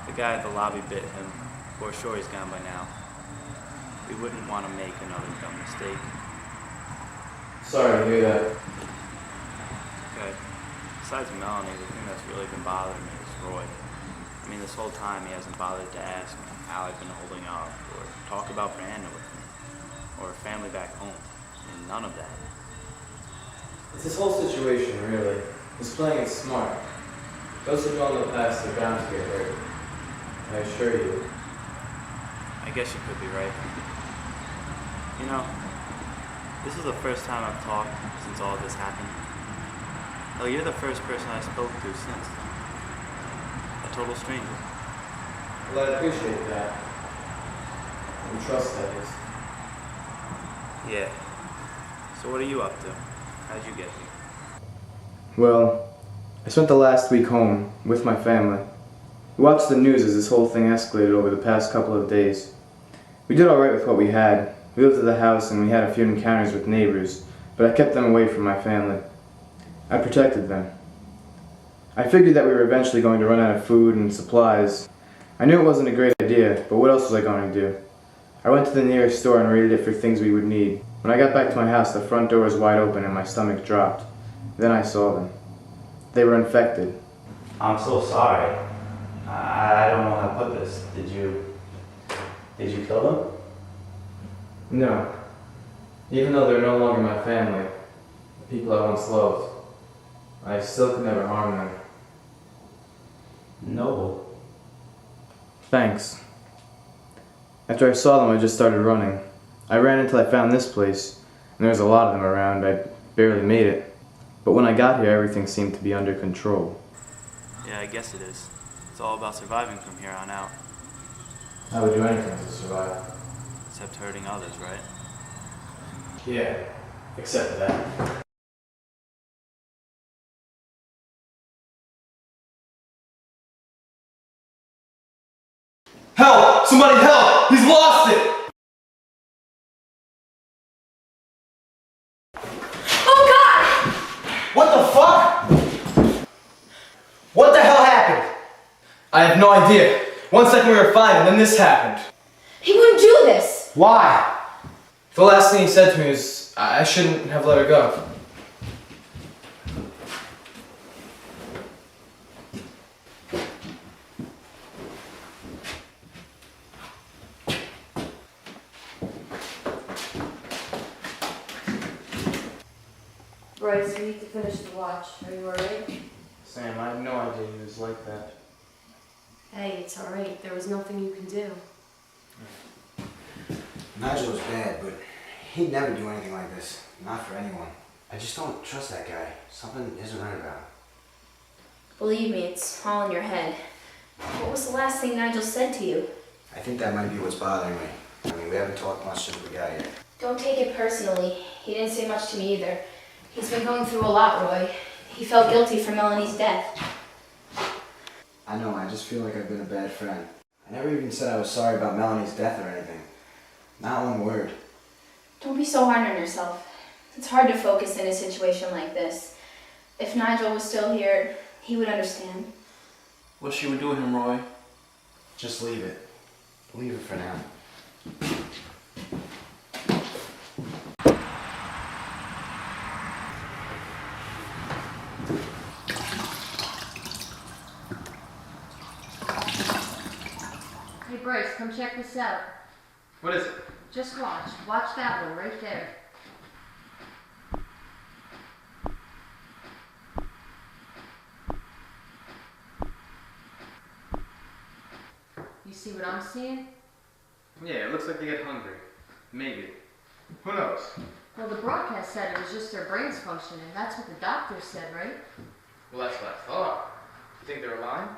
The guy at the lobby bit him. We're sure he's gone by now. We wouldn't want to make another dumb mistake. Sorry to hear that. Okay. Besides Melanie, the thing that's really been bothering me is Roy. I mean, this whole time he hasn't bothered to ask me how I've been holding up, or talk about Brandon with me, or family back home. I mean, none of that. It's this whole situation, really. He's playing it smart. Those who dwell in the past are bound to get hurt. I assure you. guess you could be right. You know, this is the first time I've talked since all this happened. Hell, you're the first person I spoke to since. A total stranger. Well, I appreciate that. And trust, that is. Yeah. So what are you up to? How'd you get here? Well, I spent the last week home with my family. We watched the news as this whole thing escalated over the past couple of days. We did alright with what we had. We lived at the house and we had a few encounters with neighbors, but I kept them away from my family. I protected them. I figured that we were eventually going to run out of food and supplies. I knew it wasn't a great idea, but what else was I going to do? I went to the nearest store and raided it for things we would need. When I got back to my house, the front door was wide open and my stomach dropped. Then I saw them. They were infected. I'm so sorry. I don't know how to put this. Did you kill them? No. Even though they're no longer my family, the people I once loved, I still could never harm them. Noble. Thanks. After I saw them, I just started running. I ran until I found this place, and there was a lot of them around. I barely made it. But when I got here, everything seemed to be under control. Yeah, I guess it is. It's all about surviving from here on out. I would do anything to survive. Except hurting others, right? Yeah, except that. Help! Somebody help! He's lost it! Oh God! What the fuck? What the hell happened? I have no idea. 1 second we were fine and then this happened. He wouldn't do this. Why? The last thing he said to me was I shouldn't have let her go. Bryce, we need to finish the watch. Are you alright? Sam, I had no idea he was like that. Hey, it's alright. There was nothing you can do. Nigel was bad, but he'd never do anything like this. Not for anyone. I just don't trust that guy. Something isn't right about him. Believe me, it's all in your head. What was the last thing Nigel said to you? I think that might be what's bothering me. I mean, we haven't talked much since we got here. Don't take it personally. He didn't say much to me either. He's been going through a lot, Roy. He felt guilty for Melanie's death. I know, I just feel like I've been a bad friend. I never even said I was sorry about Melanie's death or anything. Not one word. Don't be so hard on yourself. It's hard to focus in a situation like this. If Nigel was still here, he would understand. What should we do with him, Roy? Just leave it. Leave it for now. Hey Bryce, come check this out. What is it? Just watch. Watch that one right there. You see what I'm seeing? Yeah, it looks like they get hungry. Maybe. Who knows? Well, the broadcast said it was just their brains functioning. That's what the doctor said, right? Well, that's what I thought. You think they're lying?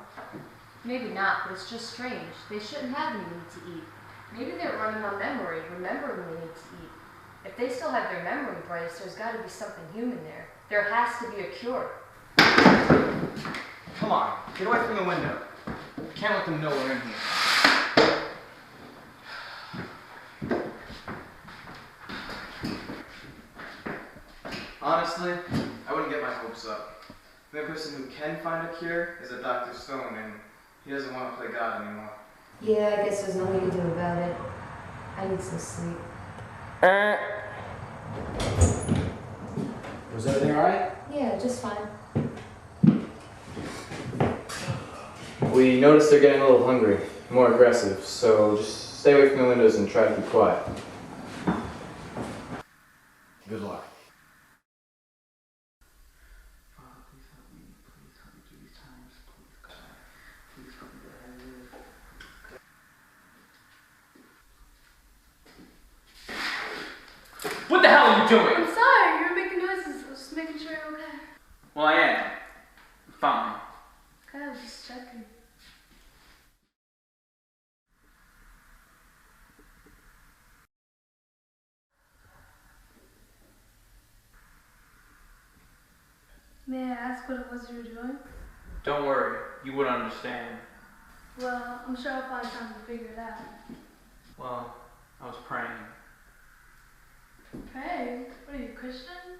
Maybe not, but it's just strange. They shouldn't have any need to eat. Maybe they're running on memory, remembering they need to eat. If they still have their memory, Bryce, there's got to be something human there. There has to be a cure. Come on, get away from the window. Can't let them know we're in here. Honestly, I wouldn't get my hopes up. The only person who can find a cure is a Dr. Stone, and he doesn't want to play God anymore. Yeah, I guess there's nothing to do about it. I need some sleep. Was everything alright? Yeah, just fine. We noticed they're getting a little hungry, more aggressive, so just stay away from the windows and try to keep quiet. Good luck. what it was you were doing? Don't worry, you would understand. Well, I'm sure I'll find time to figure it out. Well, I was praying. Praying? What are you, Christian?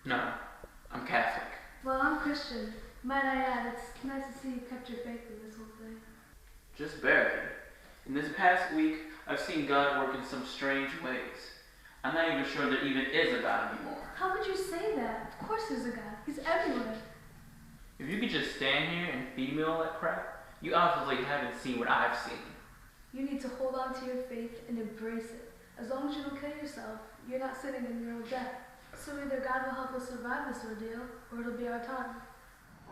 No, I'm Catholic. Well, I'm Christian. Might I add, it's nice to see you kept your faith in this whole thing. Just barely. In this past week, I've seen God work in some strange ways. I'm not even sure there even is a God anymore. How could you say that? Of course there's a God. He's everywhere. If you could just stand here and feed me all that crap, you obviously haven't seen what I've seen. You need to hold on to your faith and embrace it. As long as you don't kill yourself, you're not sitting in your own death. So either God will help us survive this ordeal, or it'll be our time.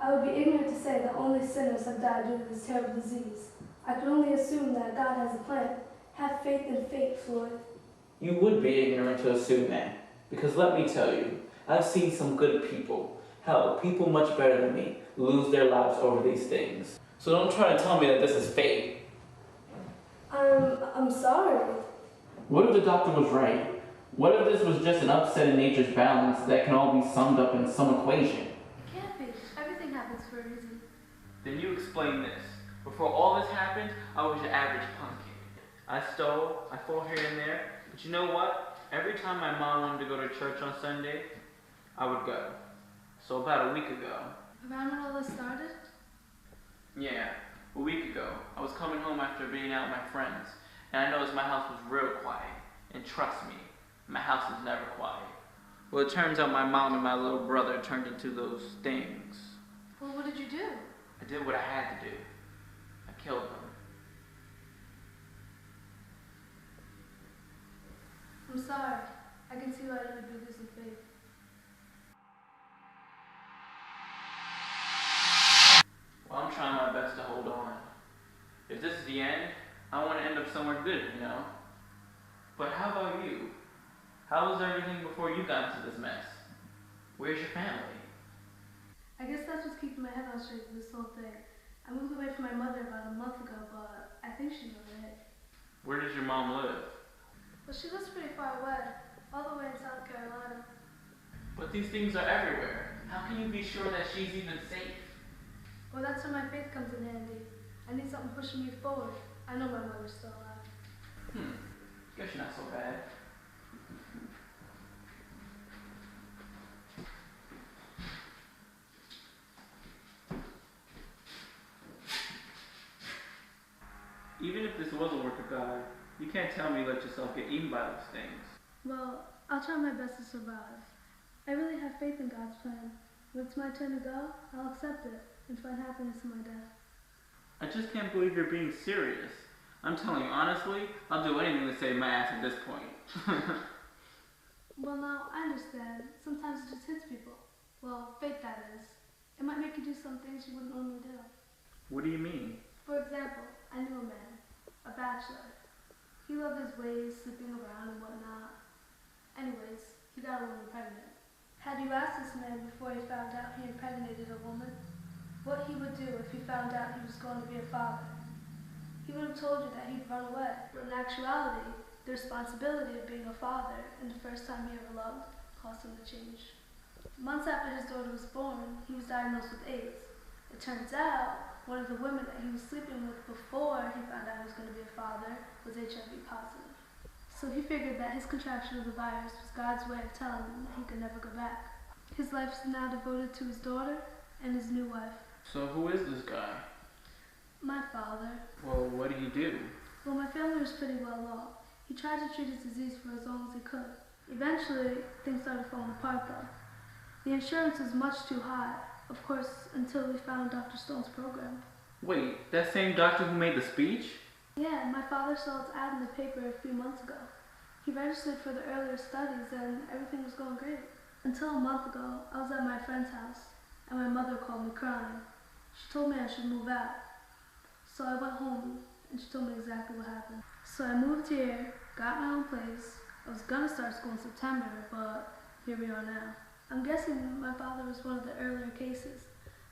I would be ignorant to say that only sinners have died due to this terrible disease. I can only assume that God has a plan. Have faith in fate, Floyd. You would be ignorant to assume that, because let me tell you, I've seen some good people, hell, people much better than me, lose their lives over these things. So don't try to tell me that this is fate. I'm sorry. What if the doctor was right? What if this was just an upset in nature's balance that can all be summed up in some equation? It can't be. Everything happens for a reason. Then you explain this. Before all this happened, I was your average pumpkin. I stole, I fell here and there, but you know what? Every time my mom wanted to go to church on Sunday, I would go. So about a week ago. Around when all this started? Yeah, a week ago. I was coming home after being out with my friends, and I noticed my house was real quiet. And trust me, my house is never quiet. Well, it turns out my mom and my little brother turned into those things. Well, what did you do? I did what I had to do. I killed them. I'm sorry. I can see why you would be losing faith. Well, I'm trying my best to hold on. If this is the end, I want to end up somewhere good, you know? But how about you? How was everything before you got into this mess? Where's your family? I guess that's what's keeping my head on straight with this whole thing. I moved away from my mother about a month ago, but I think she's alright. Where does your mom live? Well, she lives pretty far away, all the way in South Carolina. But these things are everywhere. How can you be sure that she's even safe? Well, that's where my faith comes in handy. I need something pushing me forward. I know my mother's still alive. Guess you're not so bad. Even if this was a work of God, you can't tell me you let yourself get eaten by those things. Well, I'll try my best to survive. I really have faith in God's plan. When it's my turn to go, I'll accept it and find happiness in my death. I just can't believe you're being serious. I'm telling you honestly, I'll do anything to save my ass at this point. Well, now, I understand. Sometimes it just hits people. Well, faith, that is. It might make you do some things you wouldn't normally do. What do you mean? For example, I knew a man, a bachelor. He loved his ways, sleeping around and whatnot. Anyways, he got a woman pregnant. Had you asked this man before he found out he impregnated a woman, what he would do if he found out he was going to be a father? He would have told you that he'd run away. But in actuality, the responsibility of being a father and the first time he ever loved caused him to change. Months after his daughter was born, he was diagnosed with AIDS. It turns out one of the women that he was sleeping with before he found out he was going to be a father was HIV positive. So he figured that his contraction of the virus was God's way of telling him that he could never go back. His life is now devoted to his daughter and his new wife. So who is this guy? My father. Well, what do you do? Well, my family was pretty well off. He tried to treat his disease for as long as he could. Eventually, things started falling apart though. The insurance was much too high, of course, until we found Dr. Stone's program. Wait, that same doctor who made the speech? Yeah, my father saw its ad in the paper a few months ago. He registered for the earlier studies and everything was going great. Until a month ago, I was at my friend's house and my mother called me crying. She told me I should move out. So I went home and she told me exactly what happened. So I moved here, got my own place. I was gonna start school in September, but here we are now. I'm guessing my father was one of the earlier cases,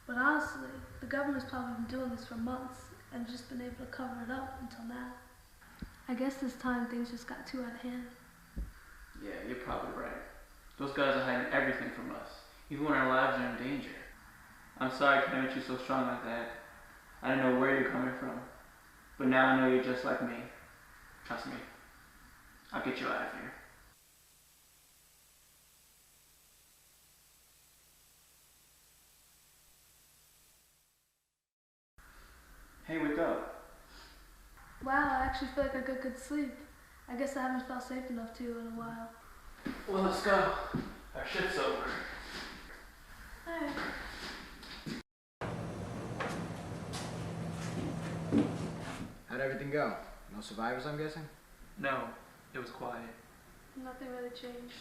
but honestly, the government's probably been doing this for months and just been able to cover it up until now. I guess this time things just got too out of hand. Yeah, you're probably right. Those guys are hiding everything from us, even when our lives are in danger. I'm sorry I came at you so strong like that. I didn't know where you're coming from. But now I know you're just like me. Trust me. I'll get you out of here. Hey, wake up. Wow, I actually feel like I got good sleep. I guess I haven't felt safe enough to in a while. Well, let's go. Our shift's over. Alright. How'd everything go? No survivors, I'm guessing? No, it was quiet. Nothing really changed.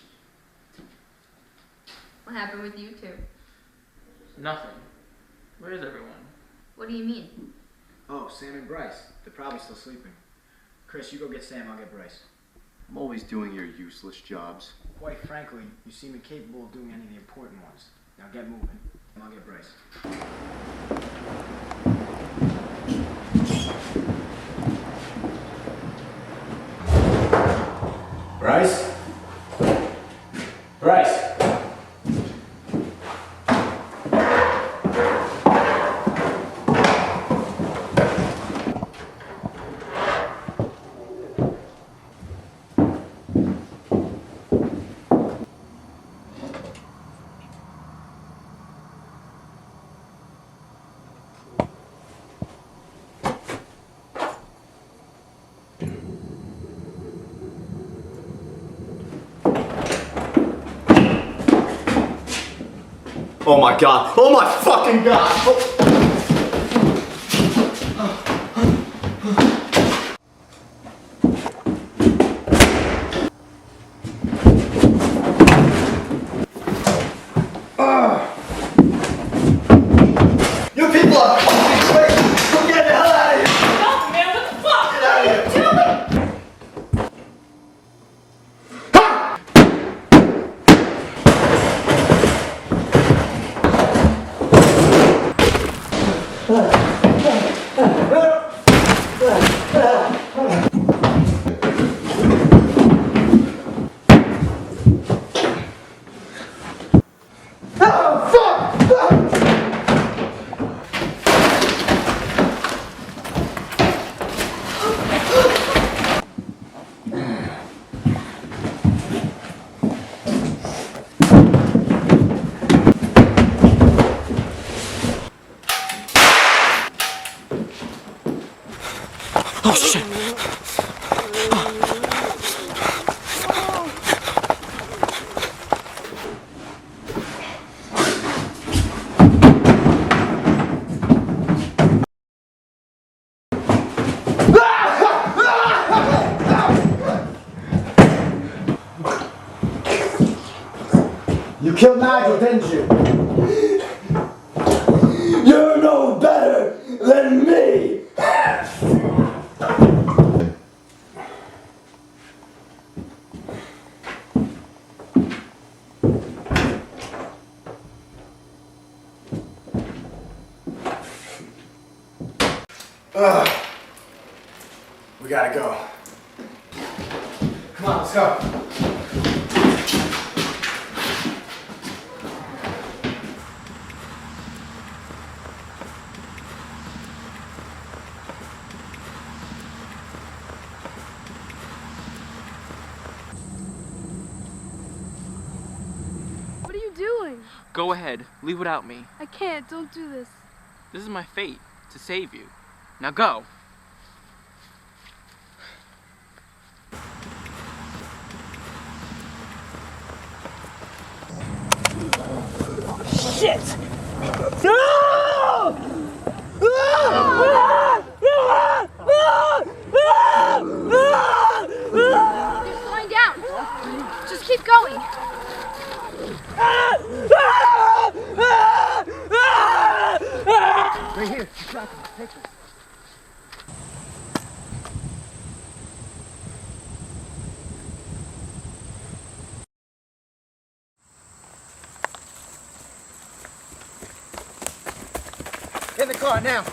What happened with you two? Nothing. Where is everyone? What do you mean? Oh, Sam and Bryce. They're probably still sleeping. Chris, you go get Sam, I'll get Bryce. I'm always doing your useless jobs. Quite frankly, you seem incapable of doing any of the important ones. Now get moving, and I'll get Bryce. Bryce? Bryce! Oh my god. Oh my fucking god. Oh. You people are fucking crazy. Get the hell out of here. Stop, man, what the fuck? Get out of here. Oh shit! You killed Nigel, didn't you? You're no better than me! We gotta go. Come on, let's go. What are you doing? Go ahead. Leave without me. I can't. Don't do this. This is my fate, to save you. Now go. Shit! No! You're slowing down. Just keep going. Right here. Exactly. Take this. Get in the car now.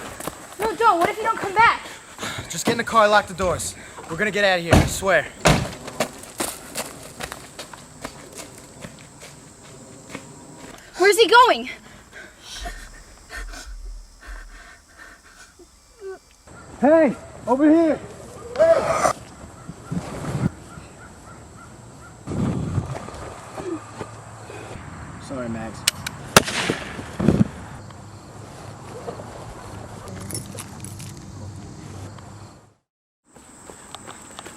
No, don't. What if you don't come back? Just get in the car, lock the doors. We're gonna get out of here, I swear. Where's he going? Hey, over here. Sorry, Max.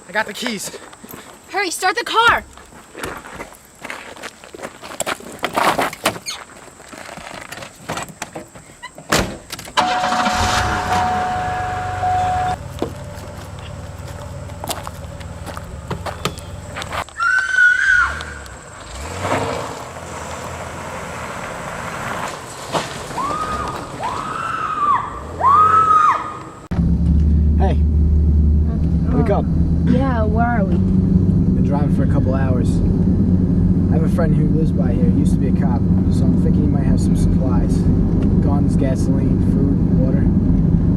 I got the keys. Hurry, start the car! Hey, wake up. Yeah, where are we? Been driving for a couple hours. I have a friend who lives by here. He used to be a cop, so I'm thinking he might have some supplies. Guns, gasoline, food, water.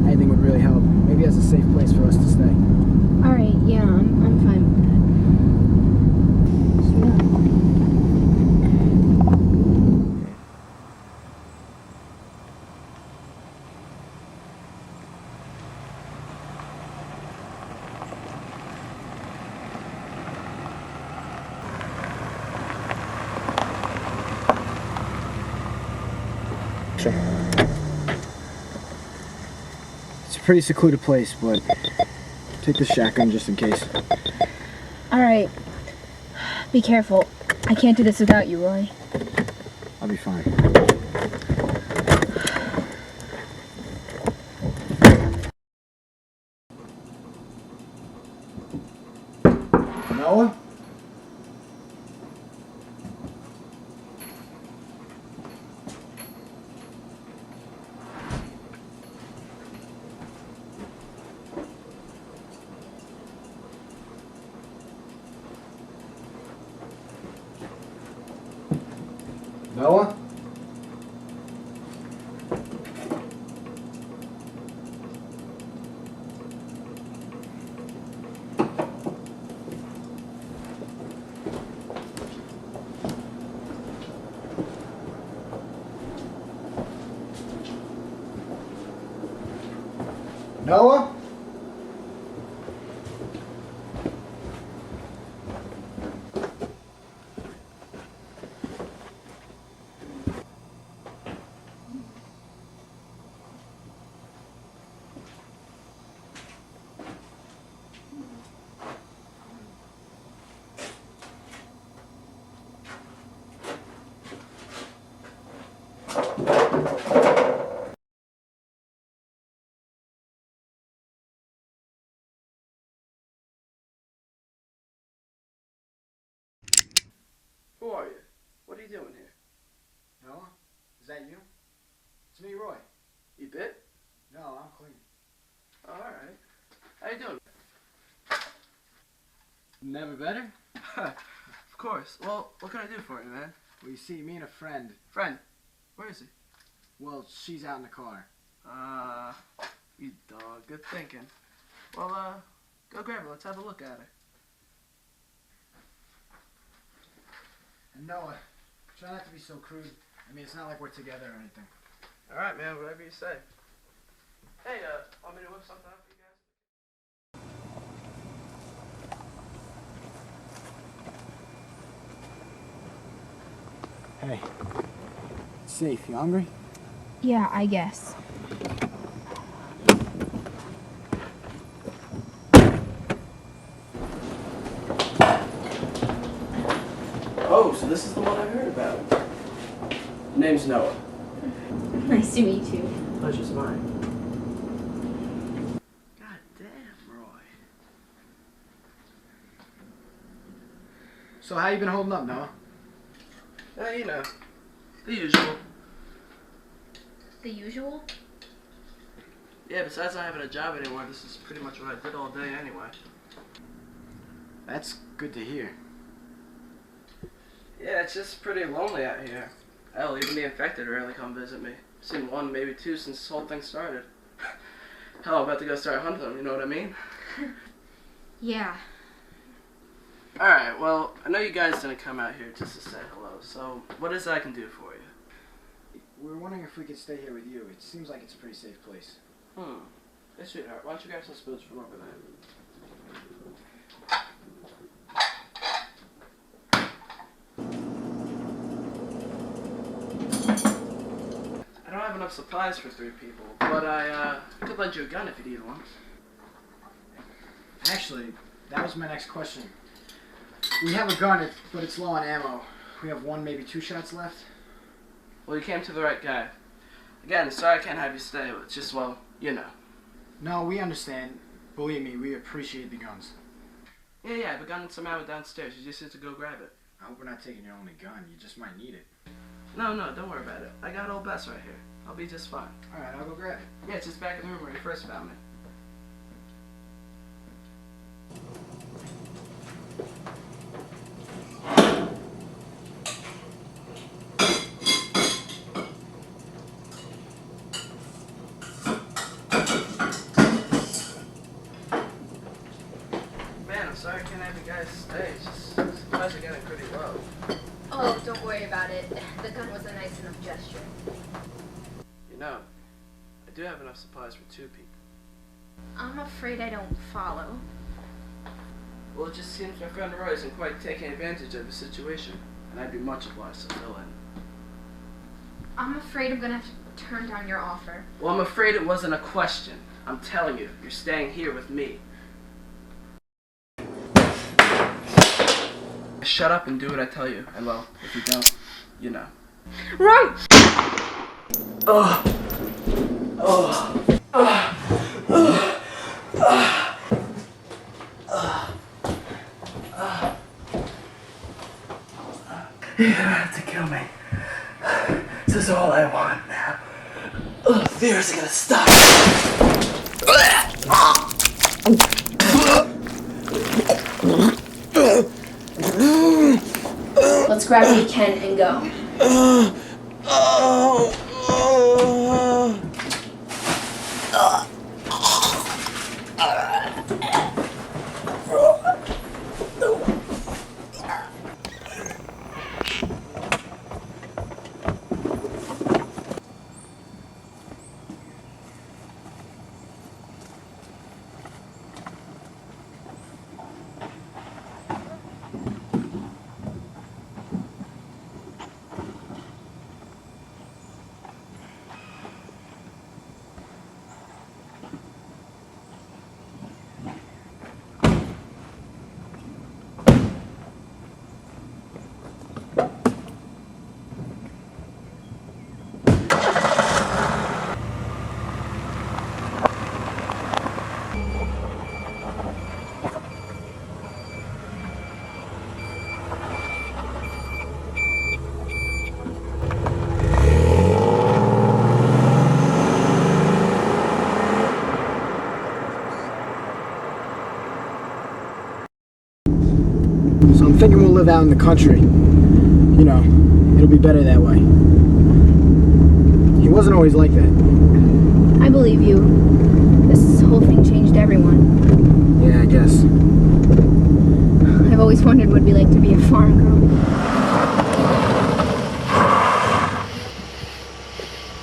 Anything would really help. Maybe he has a safe place for us to stay. Alright, yeah, I'm fine with that. It's a pretty secluded place, but take the shotgun just in case. Alright. Be careful. I can't do this without you, Roy. I'll be fine. Noah? Noah? Noah? Who are you? What are you doing here? Noah? Is that you? It's me, Roy. You bit? No, I'm clean. Oh, alright. How you doing? Never better? Of course. Well, what can I do for you, man? Well, you see, me and a friend. Friend? Where is he? Well, she's out in the car. You dog. Good thinking. Well, go grab her. Let's have a look at her. And Noah, try not to be so crude. I mean, it's not like we're together or anything. Alright, man. Whatever you say. Hey, want me to whip something up for you guys? Hey, it's safe. You hungry? Yeah, I guess. Oh, so this is the one I heard about. Name's Noah. Nice to meet you. Pleasure's mine. God damn, Roy. So how you been holding up, Noah? You know, the usual. The usual? Yeah, besides not having a job anymore, this is pretty much what I did all day anyway. That's good to hear. Yeah, it's just pretty lonely out here. Hell, even the infected rarely come visit me. Seen one, maybe two since this whole thing started. Hell, I'm about to go start hunting them, you know what I mean? Yeah. Alright, well, I know you guys didn't come out here just to say hello, so what is it I can do for you? We were wondering if we could stay here with you. It seems like it's a pretty safe place. Hey, sweetheart, why don't you grab some spoons from over there? I don't have enough supplies for 3 people, but I could lend you a gun if you need one. Actually, that was my next question. We have a gun, but it's low on ammo. We have 1, maybe 2 shots left. Well, you came to the right guy. Again, sorry I can't have you stay, but it's just, well, you know. No, we understand. Believe me, we appreciate the guns. Yeah, I have a gun in some ammo downstairs. You just need to go grab it. I hope we're not taking your only gun. You just might need it. No, don't worry about it. I got old Bess right here. I'll be just fine. Alright, I'll go grab it. Yeah, it's just back in the room where you first found me. Man, I'm sorry I can't have you guys stay. It's just supplies are getting pretty low. Oh, don't worry about it. The gun was a nice enough gesture. You know, I do have enough supplies for 2 people. I'm afraid I don't follow. Well, it just seems my friend Roy isn't quite taking advantage of the situation, and I'd be much obliged to fill in. I'm afraid I'm gonna have to turn down your offer. Well, I'm afraid it wasn't a question. I'm telling you, you're staying here with me. Shut up and do what I tell you, and well, if you don't, you know. Roy! You don't have to kill me. This is all I want now. Fear's gonna stop. Let's grab what we can and go. So I'm thinking we'll live out in the country. You know, it'll be better that way. He wasn't always like that. I believe you. This whole thing changed everyone. Yeah, I guess. I've always wondered what it'd be like to be a farm girl.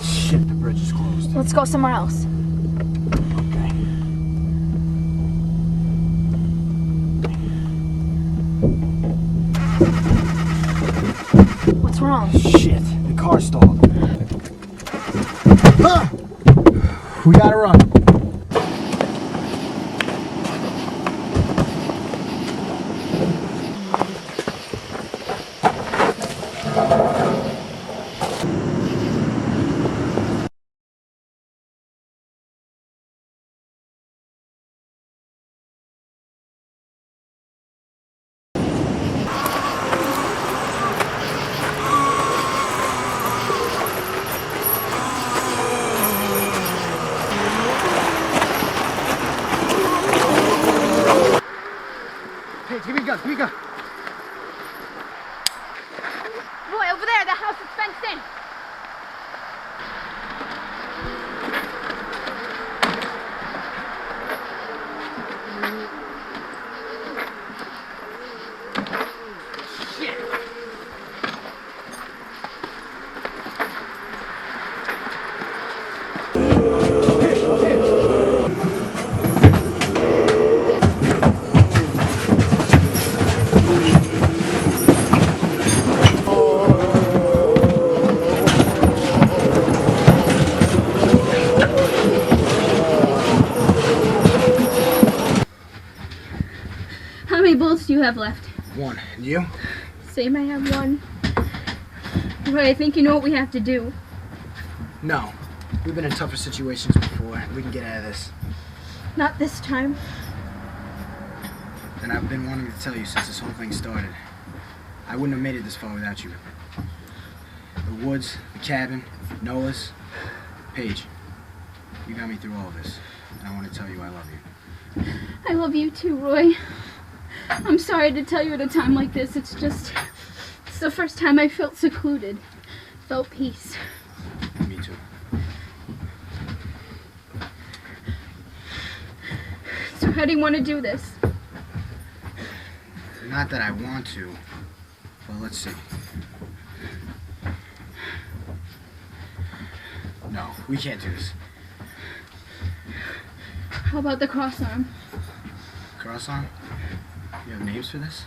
Shit, the bridge is closed. Let's go somewhere else. What's wrong? Shit, the car stalled. Ah! We gotta run. Hey, give me a gun, give me a gun. Roy, over there, the house is fenced in. else do you have left? One. And you? Same, I have one. Roy, I think you know what we have to do. No. We've been in tougher situations before. We can get out of this. Not this time. And I've been wanting to tell you since this whole thing started. I wouldn't have made it this far without you. The woods, the cabin, Noah's, Paige. You got me through all of this. And I want to tell you I love you. I love you too, Roy. I'm sorry to tell you at a time like this. It's the first time I felt secluded. Felt peace. Me too. So how do you want to do this? Not that I want to, but let's see. No, we can't do this. How about the cross arm? Cross arm? You have names for this?